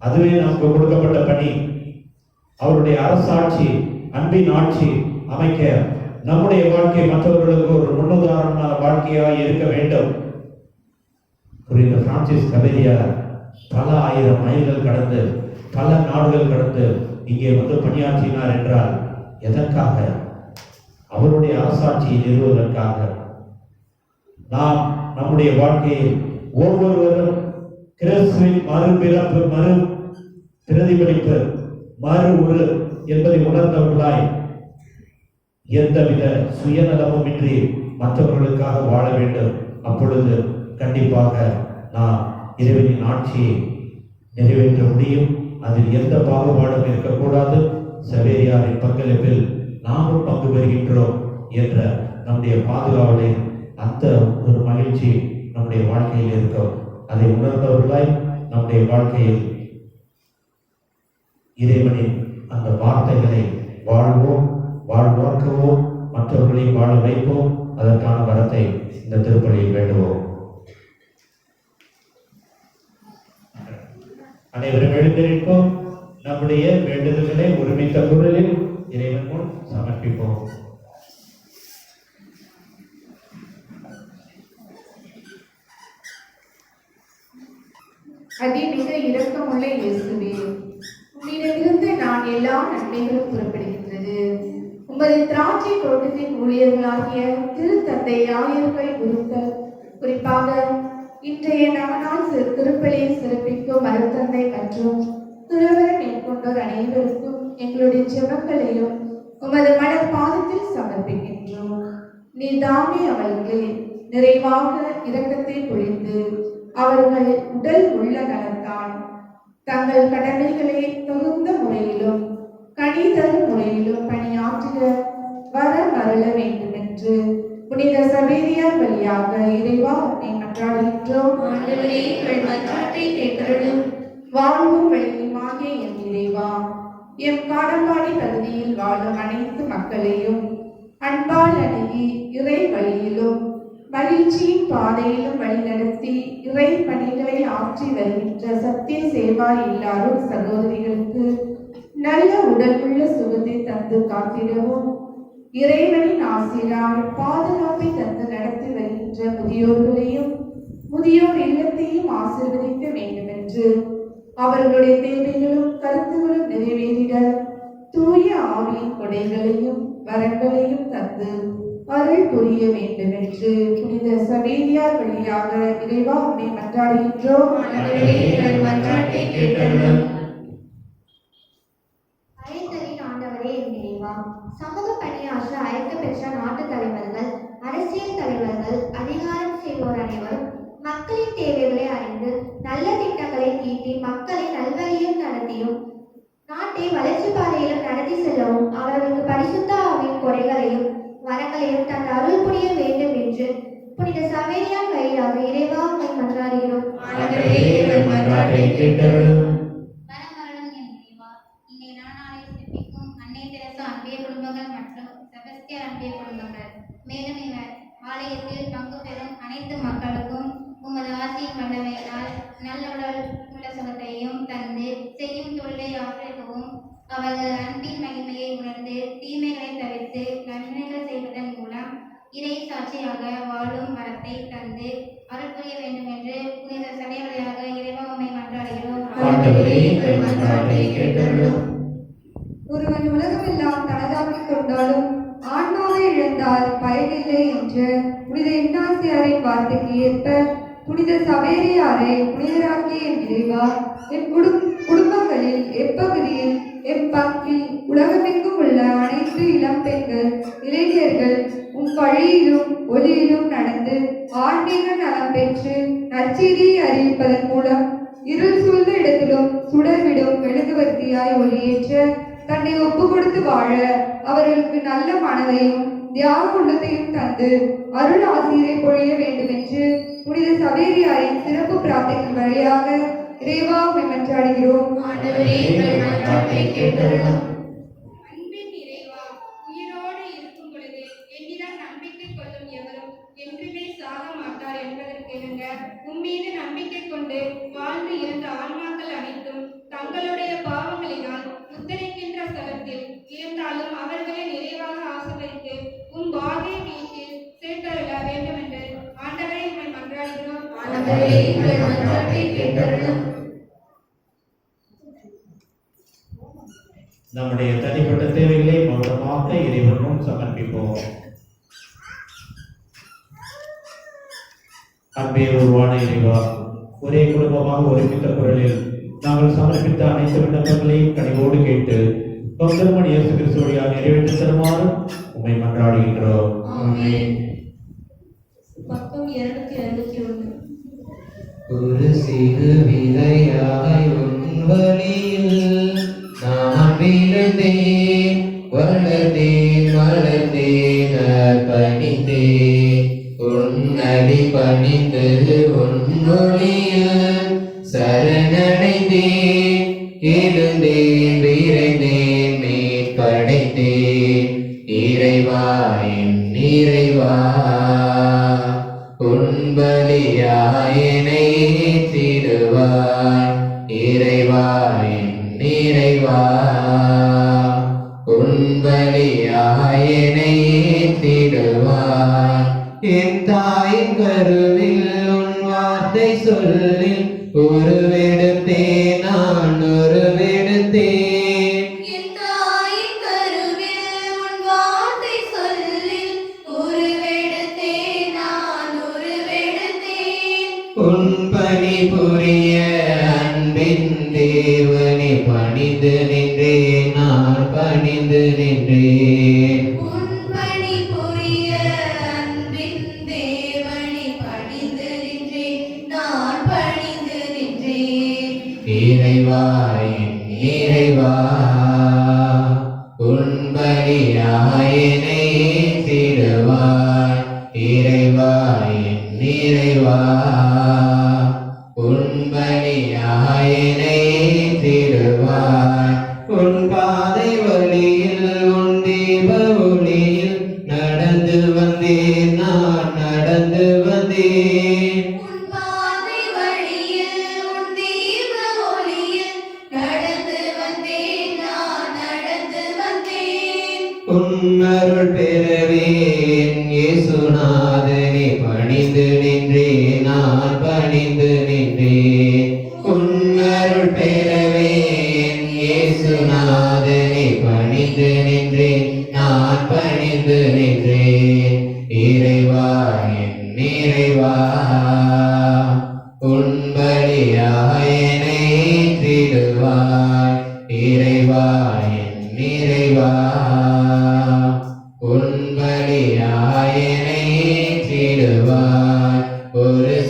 அதுவே நமக்கு கொடுக்கப்பட்ட பணி. அவருடைய அரசாட்சி, அன்பின் ஆட்சி அமைக்க நம்முடைய வாழ்க்கை மற்றவர்களுக்கு ஒரு முன்னுதாரணமான வாழ்க்கையாக இருக்க வேண்டும். புரிந்த பிரான்சிஸ் கவேரியார் பல ஆயிரம் மைல்கள் கடந்து, பல நாடுகள் கடந்து இங்கே வந்து பணியாற்றினார் என்றால் எதற்காக? அவருடைய அரசாட்சியை நிறுவுவதற்காக. நாம் நம்முடைய வாழ்க்கையில் ஒவ்வொருவரும் கிறிஸ்துவின் மறுபிறப்பு, மறு பிரதிபலிப்பு, மறு உரு என்பதை உணர்ந்தவர்களாய் எந்தவித சுயநலமும் இன்றி மற்றவர்களுக்காக வாழ வேண்டும். அப்பொழுது கண்டிப்பாக நாம் இறைவனின் ஆட்சியை நிறைவேற்ற முடியும். அதில் எந்த பாகுபாடும் இருக்கக்கூடாது. சவேரியாரின் பங்களிப்பில் நாமும் பங்கு பெறுகின்றோம் என்ற நம்முடைய பாதுகாவலில் அந்த ஒரு மகிழ்ச்சி நம்முடைய வாழ்க்கையில் இருக்கும். அதை உணர்ந்தவர்களாய் நம்முடைய வாழ்க்கையில் இறைவனின் அந்த வார்த்தைகளை வாழ்வோம், வாழ்வாக்குவோம், மற்றவர்களை வாழ வைப்போம். அதற்கான வரத்தை இந்த திருப்பலியில் வேண்டுவோம். அனைவரும் எழுந்திருப்போம். நம்முடைய வேண்டுதல்களை ஒருமித்த குரலில் இறைவன் முன் சமர்ப்பிப்போம். அதிமிக இரக்கமுள்ள இயேசுவே, உம்மிடமிருந்து நான் எல்லா நன்மைகளும் புறப்படுகின்றது. உமது திராட்சை தோட்டத்தின் ஊழியர்களாகிய திருத்தந்தை ஆயர்கள் குருக்கள், குறிப்பாக இன்றைய நவநாள் திருப்பலியை சிறப்பிக்கும் மருத்தந்தை மற்றும் துறவரை மேற்கொண்டோர் அனைவருக்கும் எங்களுடைய ஜெபங்களையும் உமது மலர் பாதத்தில் சமர்ப்பிக்கின்றோம். நீர் தாமே அவர்களை நிறைவாக இரக்கத்தை பொழிந்து அவர்கள் உடல் உள்ள நலத்தால் தங்கள் கடமைகளை தகுந்த முறையிலும் கனிதரும் முறையிலும் பணியாற்றிட வர மருள வேண்டும் என்று புனித சவேரியார் வழியாக இறைவா உன்னை மன்றாடுகின்றோம். மன்றாட்டை கேட்டருளும். வாழ்வும் வழியுமாகிய என் இறைவா, எம் காடம்பாடி பகுதியில் வாழும் அனைத்து மக்களையும் அன்பால் அணுகி இறை வழியிலும் மகிழ்ச்சியின் பாதையிலும் வழிநடத்தி இறை பணிகளை ஆற்றி வருகின்ற சத்திய சேவா இல்லாத சகோதரிகளுக்கு நல்ல உடலுள்ள சுகத்தை தந்து காத்திடவும், இறைவனின் ஆசிரால் பாதுகாப்பை தந்து நடத்தி வருகின்ற முதியோர்களையும் முதியோர் இல்லத்தையும் ஆசீர்வதிக்க வேண்டும் என்று அவர்களுடைய தேவைகளும் கருத்துகளும் நிறைவேறிட தூய ஆவியின் கொடைகளையும் வரங்களையும் தந்து அருள் புரிய வேண்டும் என்று புனித சவேரியார் வழியாக இறைவா உம்மை மன்றாடுகின்றோம். சமூக பணியாற்ற அழைக்கப்பெற்ற நாட்டு தலைவர்கள், அரசியல் தலைவர்கள், அதிகாரம் செய்வோர் அனைவரும் மக்களின் தேவைகளை அறிந்து நல்ல திட்டங்களை தீட்டி மக்களை நல்வழியில் நடத்தியும் நாட்டை வளர்ச்சி பாதையிலும் நடத்தி செல்லவும் அவர்களுக்கு பரிசுத்த ஆவியின் கொடைகளையும் வரங்களையும் தன் அருள் புரிய வேண்டும் என்று புனித சவேரியார் வழியாக இறைவா உம்மை மன்றாடுகிறோம். வரமருளும் என் இறைவா, இன்றைய நவநாளை சிறப்பிக்கும் அன்னை தெரசா அன்பிய குடும்பங்கள் மற்றும் செபஸ்தியார் அன்பிய குடும்பங்கள், மேலும் இவர் ஆலயத்தில் பங்கு பெறும் அனைத்து மக்களுக்கும் உமது ஆசியின் வல்லமையினால் நல்லுடல் உள்ள சுகத்தையும் தந்து செய்யும் தொழிலை ஆற்றிக்கவும் அவர்கள் அன்பின் மகிமையை உணர்ந்து தீமைகளை தவிர்த்து நன்மைகள் செய்வதன் மூலம் இறை சாட்சியாக வாழும் வரத்தை தந்து அருள் புரிய வேண்டும் என்று புனித சடைவழியாக இறைவா உம்மை மன்றாடுகிறோம். ஒருவன் உலகமெல்லாம் தனதாக்கிக் கொண்டாலும் ஆன்மாவை இழந்தால் பயனில்லை என்று புனித இன்னாசியாரின் வார்த்தைக்கு ஏற்ப புனித சவேரியாரை புனிதராக்கிய என் இறைவா, என் குடும்பங்களில் எப்பகுதியில் எப்பங்கில் உலகமெங்கும் உள்ள அனைத்து இளம் பெண்கள் இளைஞர்கள் உன் வழியிலும் ஒளியிலும் நடந்து ஆன்மீக நலம் பெற்று நற்செய்தியை அறிவிப்பதன் மூலம் இருள் சூழ்ந்த இடத்திலும் சுடர்விடும் மெழுகுவர்த்தியாய் ஒளியேற்ற தன்னை ஒப்பு கொடுத்து வாழ அவர்களுக்கு நல்ல மனதையும் தியாக உள்ளத்தையும் தந்து அருள் ஆசிரியரை பொழிய வேண்டும் என்று புனித சவேரியாரின் சிறப்பு பிரார்த்தனை வழியாக இறைவா உம்மை மன்றாடுகிறோம். அன்பின் இறைவா, உயிரோடு இருக்கும் பொழுது என்னிடம் நம்பிக்கை கொள்ளும் எவரும் என்றுமே சாக மாட்டார் என்பதற்கிணங்க உம்மீது நம்பிக்கை கொண்டு வாழ்ந்து இருந்த ஆன்மாக்கள் அனைத்தும் தங்களுடைய பாவங்களினால் உத்தரிக்கின்ற ஸ்தலத்தில் இருந்தாலும் அவர்களை நிறைவாக ஆசீர்வதித்து உம் வாதை வீட்டில் சேர்த்தருள வேண்டும் என்று ஆண்டவரை உம்மை மன்றாடுகிறோம். நம்முடைய தனிப்பட்ட தேவைகளை மௌனமாக இறைவனும் சமர்ப்பிப்போம். அன்பே உருவான இறைவா, ஒரே குடும்பமாக ஒருமித்த குரலில் நாங்கள் சமர்ப்பித்த அனைத்து விண்ணப்பங்களையும் கனிவோடு கேட்டு தொந்தரமணி இயேசு கிறிஸ்து வழியாக நிறைவேற்றி தருமாறு உம்மை மன்றாடுகின்றோம். பக்கம் 261. ஒரு சிறு விதையாய் உன் வழியில் நான் விழுந்தேன், வளர்ந்தேன் வளர்ந்தேன் பணிந்தேன், உன்னடி பணிந்து உன் மொழியில் சரணடைந்தேன், எழுந்தேன் விரைந்தேன் மீட்படைந்தேன், இறைவா என் இறைவா உன் பலியாயினை ஏற்றிடுவாய், இறைவா என் இறைவா உன் பலியாயினை ஏற்றிடுவாய், என் தாயின் கருவில் உன் வார்த்தை சொல்லி உருவெடுத்தேன் நான் உருவெடுத்தேன், என் தாயின் கருவில் உன் வார்த்தை சொல்லி உருவெடுத்தேன் நான் உருவெடுத்தேன், உன் பணி புரிய அன்பின் தேவனை பணிந்து நின்றேன் நான் பணிந்து நின்றேன், உன் பணி புரிய அன்பின் தேவனை பணிந்து நின்றேன் நான் பணிந்து நின்றேன், இறைவா என் இறைவா உன் பலியாயினை ஏற்றிடுவாய், இறைவா என் இறைவா உன் பலியாயினை ஏற்றிடுவாய், உன் பாதை வழியில் உன் தீப ஒளியில் நடந்து வந்தேன் நான் நடந்து வந்தேன், உன் பாதை வழியில் உன் தீப ஒளியில் நடந்து வந்தேன் நான் நடந்து வந்தேன், உன் அருள் பெறவேன் இயேசுநாதனை பணிந்து நின்றேன் நான் பணிந்து நின்றேன், உன் அருள் பெறவேன் இயேசுநாதனை பணிந்து நின்றேன் நான் பணிந்து நின்றேன், இறைவா என் இறைவா உன் பலியாயினை ஏற்றிடுவாய், இறைவா என் இறைவா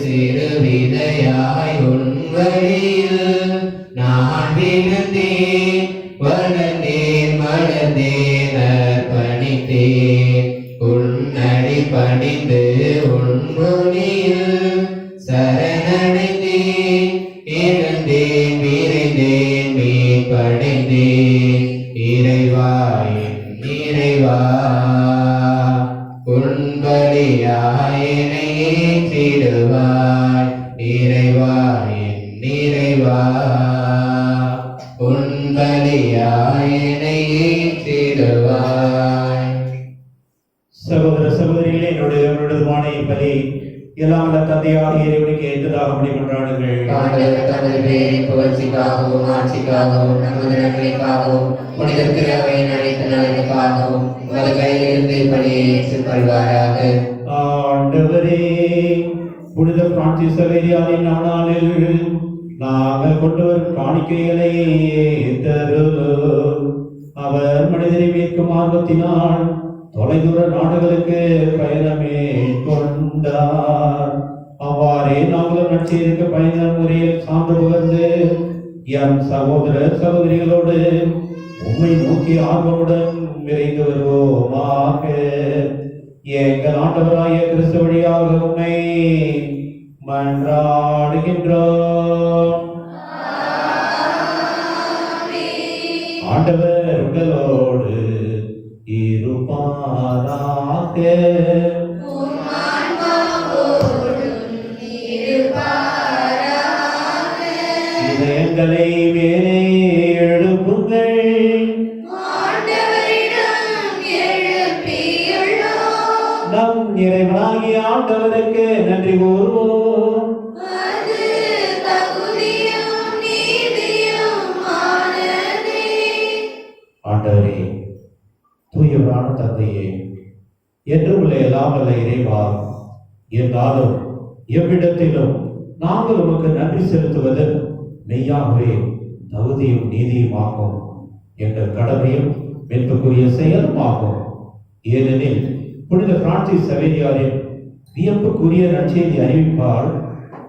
சிறு விதையாய் உன் வழியில் நான் விழுந்தேன், வளர்ந்தேன் மலர்ந்தேன் அர்ப்பணித்தேன். உன்னடி பணிந்து உன் மொழியில் சரணடைந்தேன், இழந்தேன் விரைந்தேன் மீட்படைந்தேன். இறைவா என் இறைவா, உன் பலியாய் என்னை ஏற்றிடுவாய். இறைவா என் இறைவா, உன் பலியாய் என்னை ஏற்றிடுவாய். சகோதர சகோதரிகளே, என்னுடையதுமான இப்பலி எல்லாம் வல்ல தந்தையாக இறைவனுக்கு ஏற்றதாக படி கொண்டாடுங்கள். ஆண்டவர் தமது பேரின் புகழ்ச்சிக்காகவும் ஆட்சிக்காகவும் நமது நன்மைக்காகவும் புனித திருவையின் அனைத்து நலனுக்காகவும் உமது கையிலிருந்து பணியை ஏற்றுக்கொள்வாராக. ஆண்டவரே, புனித பிரான்சிஸ் சவேரியாரின் நவநாளில் நாங்கள் கொண்டு வரும் காணிக்கைகளை ஏற்றருளும். அவர் மனிதரை மீட்கும் ஆர்வத்தினால் தொலைதூர நாடுகளுக்கு பயணமே கொண்டார். அவ்வாறே நாங்களும் நற்செய்திக்கு பயண முறையில் சார்ந்து புகழ்ந்து எம் சகோதர சகோதரிகளோடு உம்மை நோக்கி ஆர்வமுடன் விரைந்து வருவோமாக. எங்கள் ஆண்டவராகிய கிறிஸ்து வழியாக உம்மை மன்றாடுகின்றோம். ஆண்டவர் உங்களோடு இருப்பாராக. இதயங்களை மேலே எழுப்புங்கள். நம் இறைவனாகிய ஆண்டவருக்கு நன்றி கூறுவோம். ஆண்டவரே, தூயவரான தந்தையே, என்று உள்ள எல்லாம் வல்ல இறைவா, என்றாலும் எவ்விடத்திலும் நாங்கள் உமக்கு நன்றி செலுத்துவது மெய்யாகவே தகுதியும் நீதியுமாகும். எங்கள் கடமையும் மீட்புக்குரிய செயலுமாகும். ஏனெனில் புனித பிரான்சிஸ் சவேரியாரின் வியப்புக்குரிய நற்செய்தி அறிவிப்பால்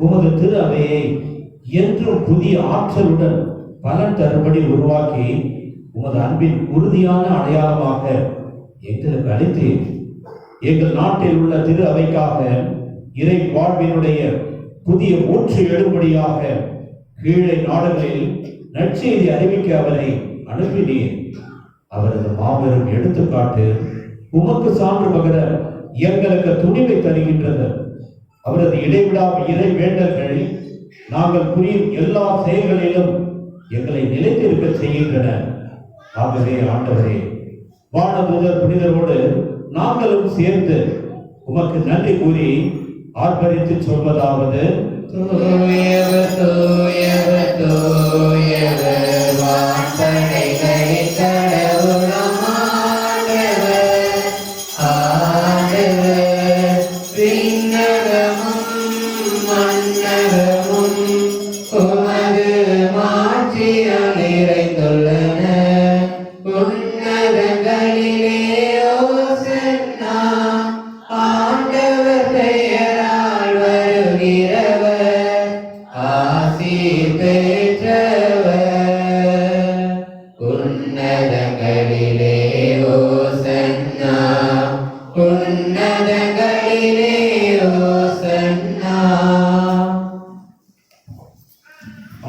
உமது திரு அவையை என்றும் புதிய ஆற்றலுடன் பலன் தரும்படி உருவாக்கி உமது அன்பின் உறுதியான அடையாளமாக எங்களுக்கு அளித்து எங்கள் நாட்டில் உள்ள திரு அவைக்காக இறை வாழ்வினுடைய புதிய ஊற்று எழும்படியாக கீழே நாடுகளில் நற்செய்தி அறிவிக்க அவரை அனுப்பினீர். அவரது மாபெரும் எடுத்துக்காட்டு உமக்கு சான்று பகர எங்களுக்கு துணிவை தருகின்றது. அவரது இடைவிடா இறை வேண்டல்கள் நாங்கள் புரியும் எல்லா செயல்களிலும் எங்களை நிலைத்திருக்க செய்கின்றன. ஆகவே ஆண்டவரே, வானதூதர் புனிதரோடு நாங்களும் சேர்ந்து உமக்கு நன்றி கூறி ஆர்ப்பரித்து சொல்வதாவது: தூயவர் தூயவர் தூயவர், வான்படைகளின் கடவுளாம் ஆண்டவர். ஆண்டவர் விண்ணகமும் மண்ணகமும் உமது மாட்சியால் நிறைந்துள்ளன. உன்னதங்களிலே ஓசன்னா, ஆண்டவர் பெயரால் வருகிறவர் ஆசீர் பெற்றவர். உன்னதங்களிலே ஓசன்னா, உன்னதங்களிலே ஓசன்னா.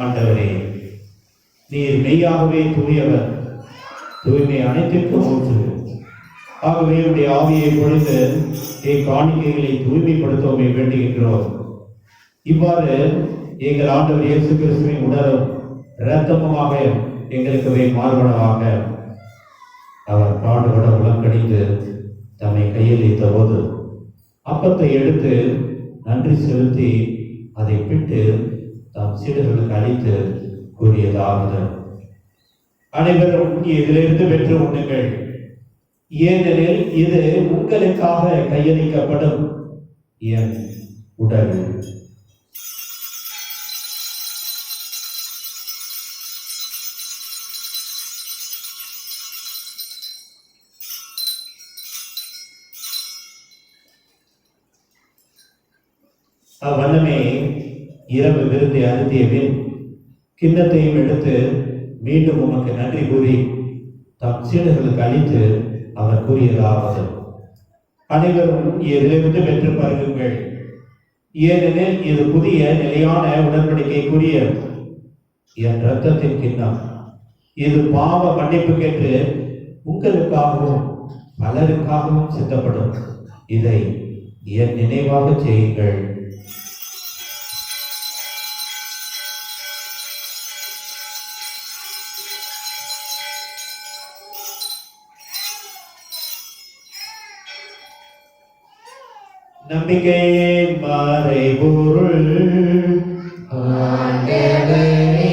ஆண்டவரே, நீர் மெய்யாகவே தூயவர், தூய்மை அனைத்திற்கும் ஊற்று. ஆகவே உடைய ஆவியை பொழிந்து காணிக்கைகளை தூய்மைப்படுத்தவே வேண்டுகின்றோம். இவ்வாறு எங்கள் ஆண்டவர் இயேசு கிறிஸ்துவின் உடலும் இரத்தமுமாக எங்களுக்கு மாறுபடவாக அவர் பாடுபட உலங்கடிந்து தம்மை கையளித்த போது அப்பத்தை எடுத்து நன்றி செலுத்தி அதை பிட்டு தம் சீடர்களுக்கு அளித்து கூறியதாவது: அனைவரும் இதிலிருந்து பெற்று உண்ணுங்கள், ஏனெனில் இது உங்களுக்காக கையளிக்கப்படும் என் உடல். அவ்வண்ணமே இரவு விருந்தை அருந்திய பின் கிண்ணத்தையும் எடுத்து மீண்டும் உமக்கு நன்றி கூறி தம் சீடர்களுக்கு அளித்து அவர் கூறியதாவது: அனைவரும் இதிலிருந்து பெற்று பருகுங்கள், ஏனெனில் இது புதிய நிலையான உடன்படிக்கைக்குரிய என் இரத்தத்தின் கிண்ணம். இது பாவ மன்னிப்புக்கென்று உங்களுக்காகவும் பலருக்காகவும் சித்தப்படும். இதை என் நினைவாக செய்யுங்கள். நம்பிக்கையின் மறைபொருள் ஆண்டவரே,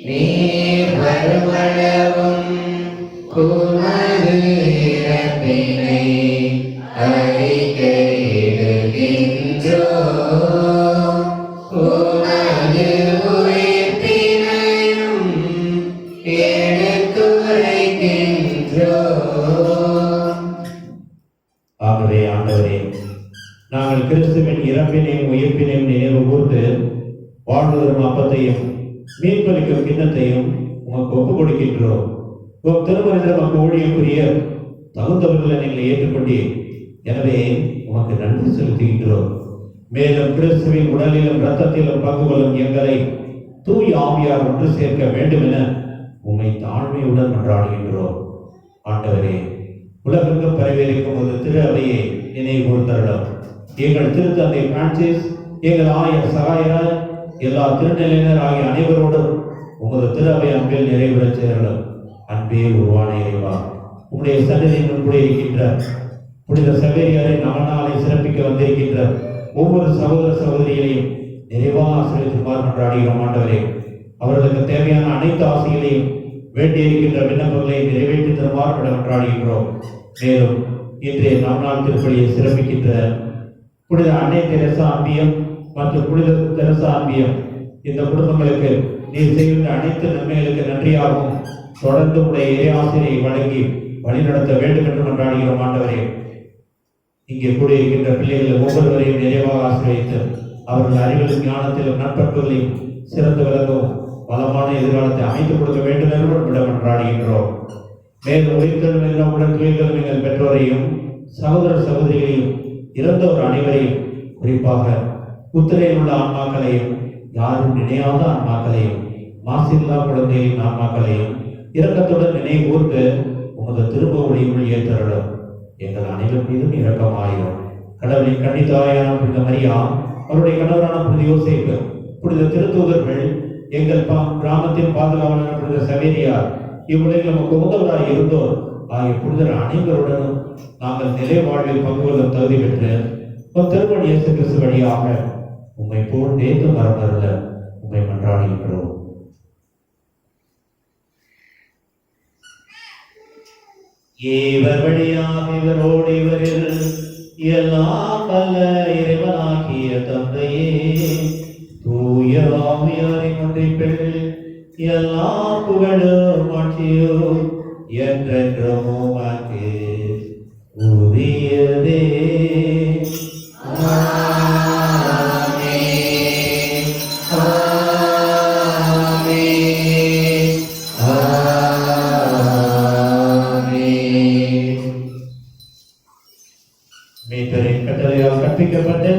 நீர் வருமளவும் உமது இறப்பினை அறிக்கையிடுகின்றோம், உமது உயிர்ப்பினையும் எடுத்துரைக்கின்றோம். ஆகவே ஆண்டவரே, நாங்கள் கிறிஸ்துவின் இறப்பினையும் உயிர்ப்பினையும் நினைவு கூர்ந்து வாழ்வதரும் அப்பத்தையும் மீன்பளிக்கும் கிண்ணத்தையும் உமக்கு ஒப்புக் கொடுக்கின்றோம். உம் திருமணத்தில் நமக்கு ஊழியம் புரிய தகுந்தவர்களை நீங்கள் ஏற்றுக்கொண்டீர். எனவே உமக்கு நன்றி செலுத்துகின்றோம். மேலும் கிறிஸ்துவின் உடலிலும் இரத்தத்திலும் பங்கு கொள்ளும் எங்களை தூய் ஆவியார் ஒன்று சேர்க்க வேண்டும் என உம்மை தாழ்மையுடன் மன்றாடுகின்றோம். ஆண்டவரே, உலகெங்கும் பரவியிருக்கும் ஒரு திரு அவையை நினைவு கூர்ந்தருளும். எங்கள் திருத்தந்தை பிரான்சிஸ், எங்கள் ஆயர் சகாயர், எல்லா திருநிலையினர் ஆகிய அனைவரோடும் உமது திரு அவை அன்பில் நிறைவுறச் சேரலும். அன்பே உருவான இறைவா, உம்முடைய சன்னதியின் முன்புடைய இருக்கின்ற புனித சவேரியாரை நவநாளை சிறப்பிக்க வந்திருக்கின்ற ஒவ்வொரு சகோதர சகோதரிகளையும் நிறைவாக ஆசிரியத்துமாறு மன்றாடுகிறோம். ஆண்டவரே, அவர்களுக்கு தேவையான அனைத்து ஆசைகளையும் வேண்டியிருக்கின்ற விண்ணப்பங்களை நிறைவேற்றி தருமாறு மன்றாடுகின்றோம். மேலும் இன்றைய நவநாள் திருப்பலியை சிறப்பிக்கின்ற புனித அன்னை தெரசா அன்பியம் மற்றும் புனித தெரசா அன்பியம் இந்த குடும்பங்களுக்கு நீர் செய்கின்ற அனைத்து நன்மைகளுக்கு நன்றியாகவும் தொடர்ந்து உடைய இறையாசிரியை வழங்கி வழிநடத்த வேண்டும் என்று மன்றாடுகிறோம். ஆண்டவரே, இங்கே கூடியிருக்கின்ற பிள்ளைகளை ஒவ்வொருவரையும் நிறைவாக ஆசிரியத்து அவர்கள் அறிவிலும் ஞானத்திலும் நட்பண்புகளையும் சிறந்து விளங்கவும் வளமான எதிர்காலத்தை அமைத்துக் கொடுக்க வேண்டும் என்று விட மன்றாடுகின்றோம். மேலும் உயிர்த்தெழுமையுடன் துயில்கள் பெற்றோரையும் சகோதர சகோதரிகளையும் இறந்தோர் அனைவரையும், குறிப்பாக உத்திரையில் உள்ள ஆன்மாக்களையும் யாரும் நினையாத ஆன்மாக்களையும் மாசில்லா குழந்தையின் ஆன்மாக்களையும் இரக்கத்துடன் நினைவு கூர்ந்து உமது திரும்ப ஒளியுள் ஏற்றருளும். எங்கள் அனைவர் மீதும் இரக்கமாயிரும். கடவுளின் கன்னித்தாயான புனித மரியா, அவருடைய கணவரான புனித யோசேப்பு, புனித திருத்தூதர்கள், எங்கள் கிராமத்தின் பாதுகாவலர் புனித சவேரியார், இவ்வுலகில் நமக்கு உதவராய் இருந்தோர் ஆகிய புனிதர் அனைவருடனும் நாங்கள் நிலை வாழ்வில் பங்கு கொள்ளும் தகுதி பெற்று திருமண இயேசு கிறிஸ்து வழியாக உம்மை போல் தேர்ந்து மரமருள உம்மை மன்றாடுகின்றோம். இவர் வழியாக இவரோடு இவரில் எல்லாம் வல்ல இறைவனாகிய தந்தையே, தூய ஆவியாரின் ஒன்றிப்பில் எல்லா புகழும் ஆட்சியும் என்றென்றும் உமக்கு உரியதே. மீட்பரின் கட்டளையால் கற்பிக்கப்பட்டு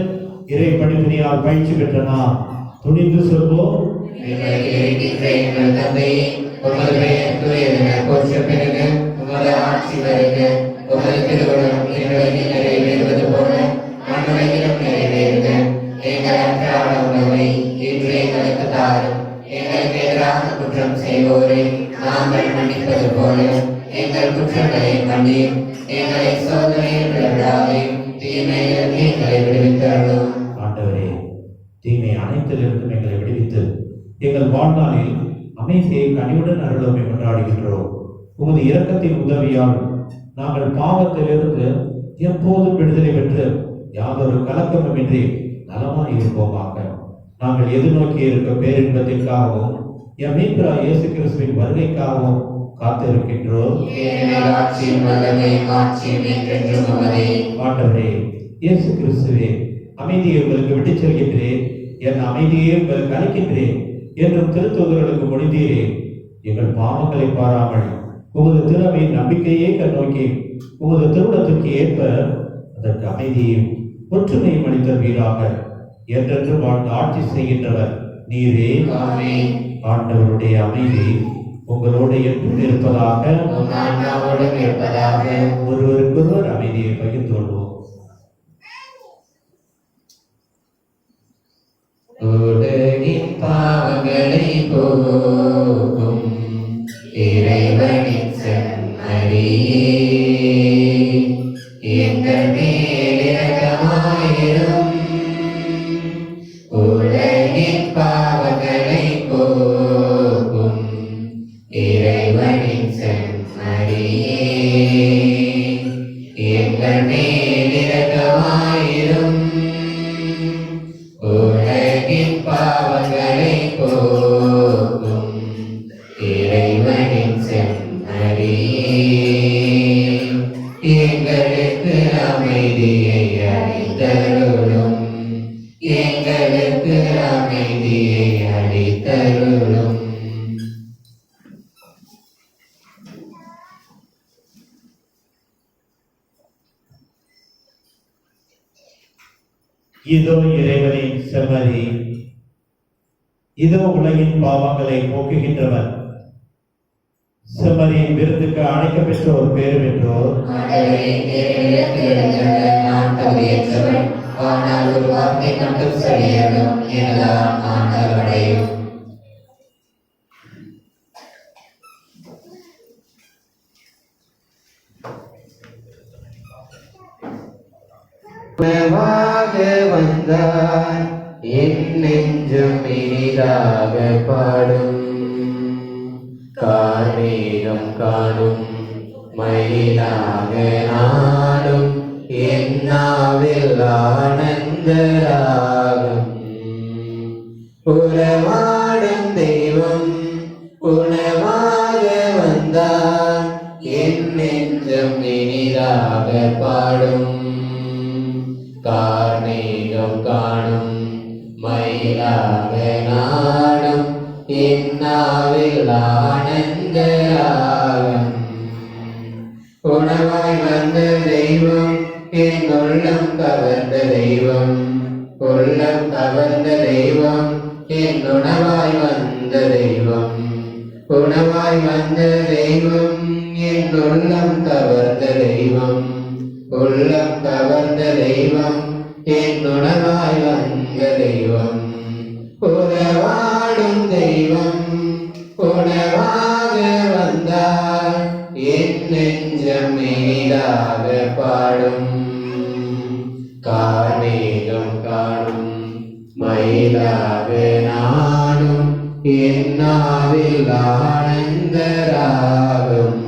இறை படிப்பினையால் பயிற்சி பெற்ற நாம் துணிந்து சொல்வோம்: எங்கள் தந்தையே, உமது பெயர் தூயதென போற்றப் பெறுக. உமது ஆட்சி வருக. உமது திருவுளம் எங்களுக்கு நிறைவேறுவது போல மண்ணுலகிலும் நிறைவேறுக. எங்கள் அன்றாட உணவை இன்று எங்களுக்கு தாரும். எங்களுக்கு எதிராக குற்றம் செய்வோரை நாங்கள் மன்னிப்பது போல எங்கள் குற்றங்களை மன்னியும். எங்களை சோதனையில் விடாதேயும், தீமையிலிருந்து எங்களை விடுவித்தருளும். ஆண்டவரே, தீமை அனைத்திலிருந்தும் எங்களை விடுவித்து எங்கள் வாழ்நாளில் அமைதியை கனிவுடன் அருளுமை கொண்டாடுகின்றோம். உமது இரக்கத்தின் உதவியால் நாங்கள் பாவத்திலிருந்து எப்போதும் விடுதலை பெற்று யாதொரு கலக்கமுமின்றி நலமாய் இருப்போமாக. நாங்கள் எதிர்நோக்கி இருக்க பேரின்பத்திற்காகவும் எம் மீட்பராகிய இயேசு கிறிஸ்துவின் வருகைக்காகவும் காத்திருக்கின்றோம். ஆண்டவரே, இயேசு கிறிஸ்துவே, அமைதியை உங்களுக்கு விட்டுச் செல்கின்றேன், என் அமைதியை உங்களுக்கு அளிக்கின்றேன் என்றும் திருத்தூதர்களுக்கு மொழிந்தீரே. எங்கள் பாவங்களை பாராமல் உமது திறமையின் நம்பிக்கையே கண்ணோக்கி உமது திருவுளத்திற்கு ஏற்ப அதற்கு அமைதியும் ஒற்றுமையும் அளித்தல்வீராக. என்றென்று வாழ்ந்து ஆட்சி செய்கின்றவர் நீரே. ஆமென். ஆண்டவருடைய அமைதி உங்களோடு என்றும் இருப்பதாக. உம் ஆன்மாவோடும் இருப்பதாக. ஒருவருக்கொருவர் அமைதியை பகிர்ந்து கொள்வோம். உலகின் பாவங்களை போக்கும் இறைவனின் செம்மறியே, எங்கள் மேல் இரக்கமாயிரும். உலகின் பாவங்களை போக்கும் இறைவனின் செம்மறியே, எங்கள் மேல் இரக்கமாயிரும். உலகின் பாவங்களை போக்கும் இறைவனின் செம்மறியே, எங்களுக்கு அமைதியை அளித்தருளும். எங்களுக்கு அமைதியை அளித்தருளும். இதோ இறைவனின் செம்மறி, இதோ உலகின் பாவங்களை போக்குகின்றவர். செம்மறியின் விருந்துக்கு அழைக்கப் பெற்றோர் பேறு பெற்றோர். ஆண்டவரே, தேவனிடத்தில் எழுந்தருள நான் தகுதியற்றவன். ஆனால் ஒரு வார்த்தை மட்டும் சொல்லியருளும், எனது ஆன்மா நலமடையும். உணவாக வந்தார், என் நெஞ்சம் இனிதாக பாடும். கார்மேகம் காணும் மயிலாக நாடும், என் நாவில் ஆனந்த ராகம். உறவாடும் தெய்வம் உணவாக வந்தார், என் நெஞ்சம் இனிதாக பாடும். கார்மேகம் காணும் மயிலாக நாடும், என் நாவில் ஆனந்த ராகம். உணவாய் வந்த தெய்வம், என் உள்ளம் கவர்ந்த தெய்வம். உள்ளம் கவர்ந்த தெய்வம், என் உணவாய் வந்த தெய்வம். உணவாய் வந்த தெய்வம், என் உள்ளம் கவர்ந்த தெய்வம். உள்ளம் கவர்ந்த தெய்வம், என் உணவாய் வந்த தெய்வம். உறவாடும் தெய்வம் உணவாக வந்தார், என் நெஞ்சம் இனிதாக பாடும். கார்மேகம் காணும் மயிலாக நாடும், என் நாவில் ஆனந்த ராகம்.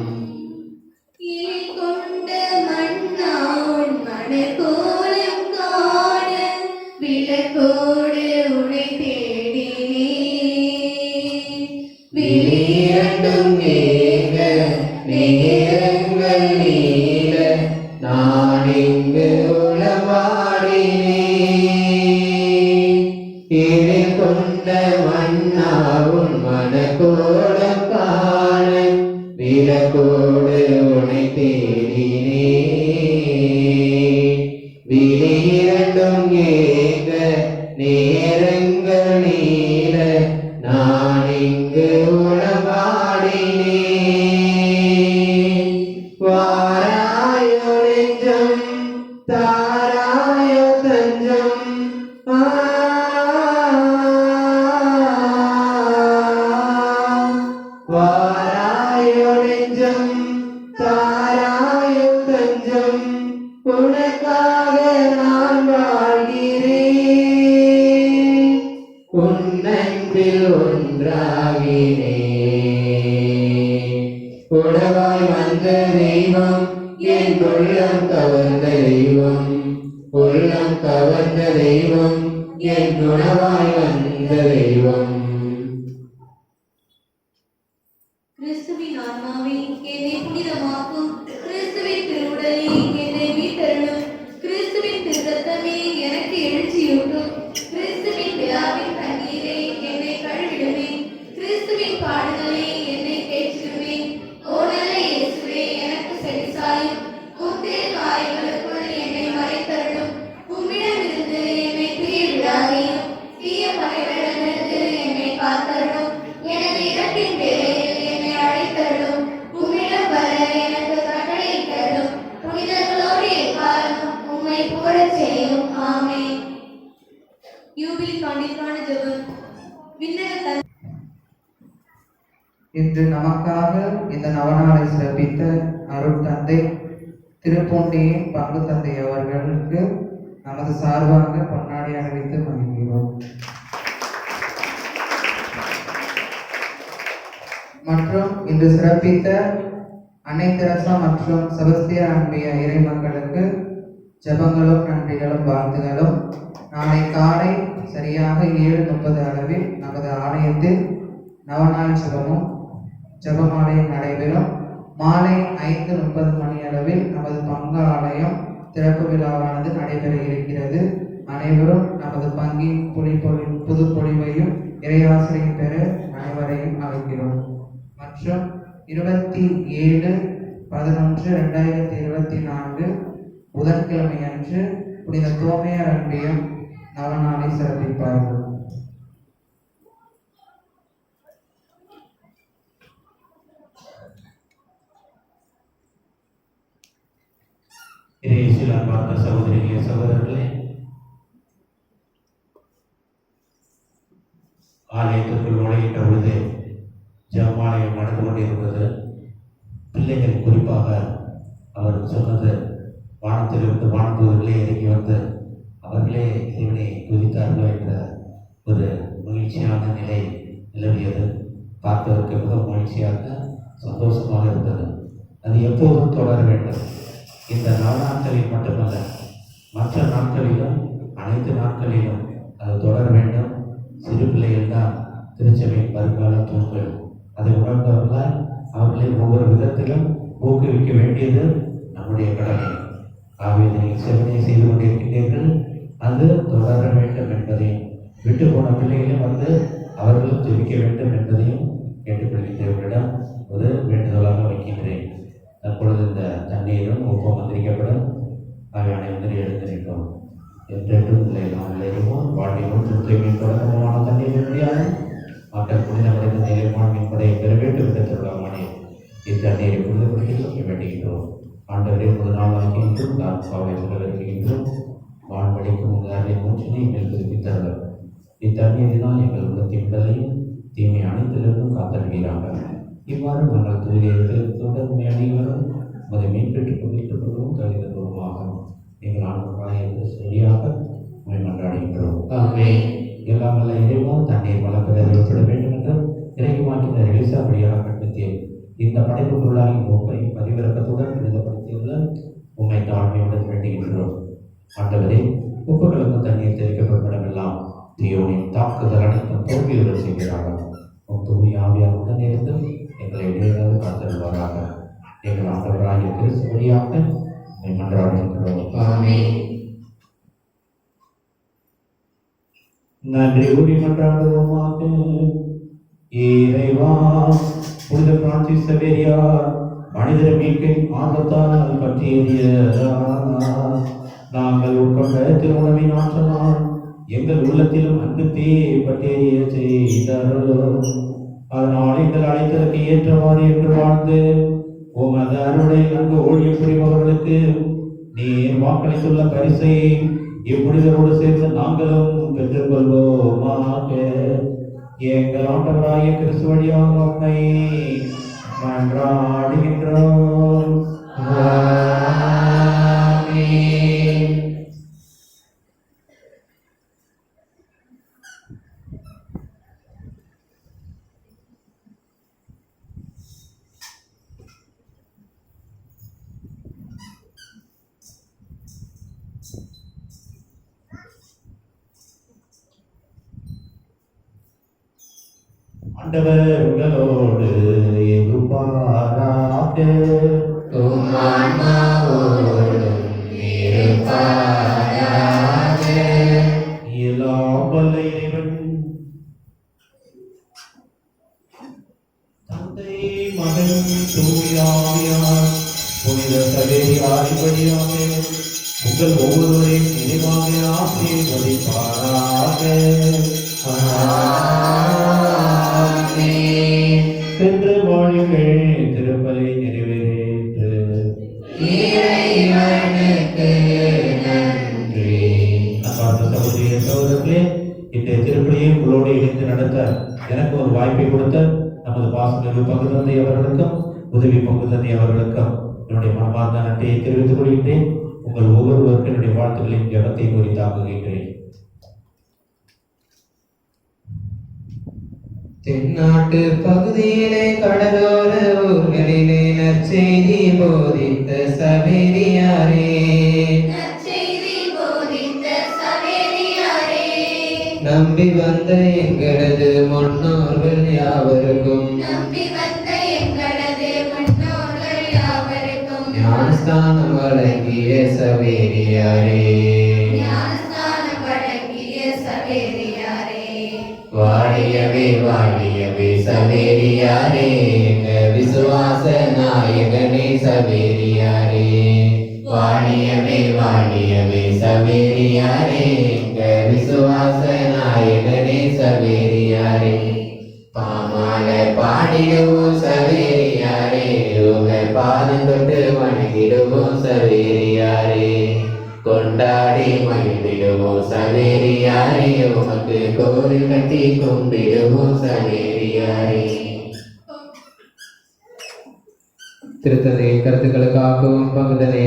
கொண்ட மன்னா உன் மனக்கோலம் காண விளக்கோடு உனை தேடினே. விழிரண்டும் ஏக நேரங்கள் நீல, நான் இங்கு உளவாடினே. இதில் கொண்ட மன்னா உன் மனக்கோலம் காண விளக்கோடு உனை தேடினே. விழிரண்டும் ஏக நேரங்கள் நீல, நான் இங்கு உளவாடினே. வாராயோ நெஞ்சம் தாராயோ தஞ்சம். வாராயோ நெஞ்சம் தாராயோ தஞ்சம். உனக்காக நான் வாழ்கிறேன், உன்னன்பில் ஒன்றாகினே. உணவாய் வந்த தெய்வம், என் உள்ளம் கவர்ந்த தெய்வம். உள்ளம் கவர்ந்த தெய்வம், என் உணவாய் வந்த தெய்வம். கிறிஸ்துவின் ஆன்மாவே என்னை புனிதமாக்கும். கிறிஸ்துவின் திருவுடலே என்னை மீட்டருளும். கிறிஸ்துவின் திரு ரத்தமே எனக்கு எழு தீய பகைவரிடமிருந்து என்னை காத்தருளும். எனது இடத்தின் பேரில் என்னை அழைத்தருளும். உம்மிடம் வர எனக்கு கட்டளையிட்டருளும். புனிதர்களோடு எக்காலமும் உம்மை புகழச் செய்யும். ஆமென். யூபிலி ஆண்டிற்கான ஜெபம். விண்ணக இன்று நமக்காக இந்த நவநாளை சிறப்பித்த அருட்தந்தை திருப்பூண்டியின் பங்கு தந்தை அவர்களுக்கு நமது சார்பாக பொன்னாடி அணிவித்து மகிழ்கிறோம். மற்றும் இன்று சிறப்பித்த அன்னை தெரசா மற்றும் செபஸ்தியார் அன்பிய இறை மக்களுக்கு ஜெபங்களும் நன்றிகளும் வாழ்த்துகளும். நாளை காலை சரியாக 7:30 அளவில் நமது ஆலயத்தில் நவநாள் ஜெபமாலயம் நடைபெறும். மாலை 5:30 மணி அளவில் நமது பங்கு ஆலயம் திறப்பு விழாவானது நடைபெற இருக்கிறது. அனைவரும் நமது பங்கின் புது பொழிவையும் இறையாசிரியம் பெற அனைவரையும் அழைக்கிறோம். மற்றும் 27/11/2024 புதன்கிழமை அன்று புனித தோமையார் அன்பியம் நவநாளை சிறப்பிப்பார்கள். இறையேசுவில் அன்பார்ந்த சகோதரிகளே சகோதரர்களே, ஆலயத்திற்குள் நுழைகின்ற பொழுது ஜெபமாலயம் நடந்து கொண்டிருந்தது. பிள்ளைகள் குறிப்பாக அவர் சொன்னது, வானத்திலிருந்து வானதூதர்களே இறங்கி வந்து அவர்களே இறைவனை துதித்தார்கள் என்ற ஒரு மகிழ்ச்சியான நிலை நிலவியது. பார்ப்பதற்கு மிக மகிழ்ச்சியாக சந்தோஷமாக இருந்தது. அது எப்போதும் தொடர வேண்டும். இந்த நவநாட்களில் மட்டுமல்ல, மற்ற நாட்களிலும் அனைத்து நாட்களிலும் அது தொடர வேண்டும். சிறு பிள்ளைகள் தான் திருச்சபையின் வருங்கால தூண்கள். அதை உணர்ந்தவர்களால் அவர்களை ஒவ்வொரு விதத்திலும் ஊக்குவிக்க வேண்டியது நம்முடைய கடமை. ஆகவே நீங்கள் செவனை செய்து கொண்டிருக்கின்றீர்கள், அது தொடர வேண்டும் என்பதையும், விட்டு போன பிள்ளைகளும் வந்து அவர்களும் ஜெபிக்க வேண்டும் என்பதையும் கேட்டுக்கொள்கின்றவர்களிடம் ஒரு வேண்டுதலாக வைக்கின்றேன். தற்பொழுது இந்த தண்ணீரும் ஒப்பம் வந்திருக்கப்படும். அனைவரும் எழுந்து நின்றோம். என்றென்றும் இல்லை நாம் இல்லையுமோ வாழ்விலும் தூய்மையின் தொடக்கமான தண்ணீர் முடியாது. மக்கள் புனிதமடைந்த நிலையமான மீன்படையை பெற வேண்டும் என்ற சொல்லமானே இத்தண்ணீரை புனிதப்படுத்தி வேண்டுகின்றோம். ஆண்டவரே, முதல் நாளாகி என்றும் நான் பாவை செலவழிக்கின்றோம். வான்வழிக்கும் உங்கள் மூச்சினை எங்கள் திருப்பித்தரவர். இத்தண்ணீரினால் எங்கள் உள்ளத்தின் உடலையும் தீமை அனைத்திலிருந்தும் காத்தருகிறாங்க. இவ்வாறு நாங்கள் தூயத்துடன் அனைவரும் அதை மீன்பெற்றுக் கொண்டிருப்பதும் தகுதிபூர்வமாக எங்கள் ஆண்டவராக சரியாக மன்றாடுகின்றோம். எல்லாம் வல்ல இறைவன் தண்ணீர் வளர்ப்பதை விட வேண்டும் என்று இறைவாக்கின எலிசா வழியாக கற்பித்தேன். இந்த படைப்புக்குள்ளாகி உண்மை பதிவிறக்கத்துடன் புனிதப்படுத்தியுள்ள உண்மை தாழ்மையுடன் வேண்டுகின்றோம். ஆண்டவரே, உப்புகளுக்கு தண்ணீர் தெரிவிக்கப்படமெல்லாம் தீயோனின் தாக்குதல் அனைத்தும் தோல்வியுடன் செய்கிறார்கள். தூய் ஆவியார் உடனே இருந்து எங்களை இடையிலாது காத்திருவாராக. எங்கள் ஆண்டவராகிய கிறிஸ்து வழியாக மன்றாடுகின்றோம். நன்றி கூறி மன்றாடுவோமாக. இறைவா, புனித பிரான்சிஸ் சவேரியார் மனிதர் மீட்பின் ஆர்வத்தால் பற்றியறியார். நாங்கள் உட்கொண்ட திருவுணவின் ஆற்றலால் எங்கள் உள்ளத்திலும் அன்பு தீ பற்றிய செய்தாரோ. அதனால் எங்கள் அழைத்ததற்கு ஏற்றவாறு என்று வாழ்ந்து உமது அருளை நன்கு ஊழிய புரிபவர்களுக்கு நீர் வாக்களித்துள்ள பரிசை இப்புனிதரோடு சேர்ந்து நாங்களும் பெற்றுக்கொள்வோமாக. எங்கள் ஆண்டவராகிய கிறிஸ்து வழியாக உம்மை மன்றாடுகின்றோம். ஆண்டவர் உங்களோடு இருப்பாராக. எல்லாம் வல்ல இறைவன் தந்தை, மகன், தூய ஆவியார் புனித சவேரியார் வழியாக உங்கள் ஒவ்வொருவரையும் இனிமாக ஆசீர்வதிப்பாராக. சென்று வாழுங்கள், திருப்பலி நிறைவேறு. இறைவனுக்கு நன்றி. அன்பார்ந்த சகோதரிய சகோதரர்களே, இன்றைய திருப்பலியை உங்களோடு இணைந்து நடத்த எனக்கு ஒரு வாய்ப்பை கொடுத்த நமது பாசமிகு பங்கு தந்தை அவர்களுக்கும் உதவி பங்கு தந்தை அவர்களுக்கும் என்னுடைய மனமார்ந்த நன்றியை தெரிவித்துக் கொள்கின்றேன். உங்கள் ஒவ்வொருவருக்கும் என்னுடைய வாழ்த்துக்களின் ஜபத்தை குறித்தாக்குகின்றேன். தென்னாட்டு பகுதியிலே கடலோர ஊர்களிலே நற்செய்தி போதித்த சவேரியாரே, நம்பி வந்த எங்களது முன்னோர்கள் யாவருக்கும் ஞானஸ்தானம் வழங்கிய சவேரியாரே, வாழியவே வாழியவே சவேரியாரே, எங்க விசுவாச நாயகனே சவேரியாரே. வாழியவே வாழியவே சவேரியாரே, எங்க விசுவாச நாயகனே சவேரியாரே. பாமால பாடிடுவோம் சவேரியாரே, உங்க பாதம் தொட்டு வணங்கிடுவோம் சவேரியாரே. கொண்டாடி மகிழ்ந்திடுவோம் சவேரியாரே, உமக்கு கோவில் கட்டி கும்பிடுவோம் சவேரியாரே. திருத்தந்தையின் கருத்துக்களுக்காகவும் பங்குதலை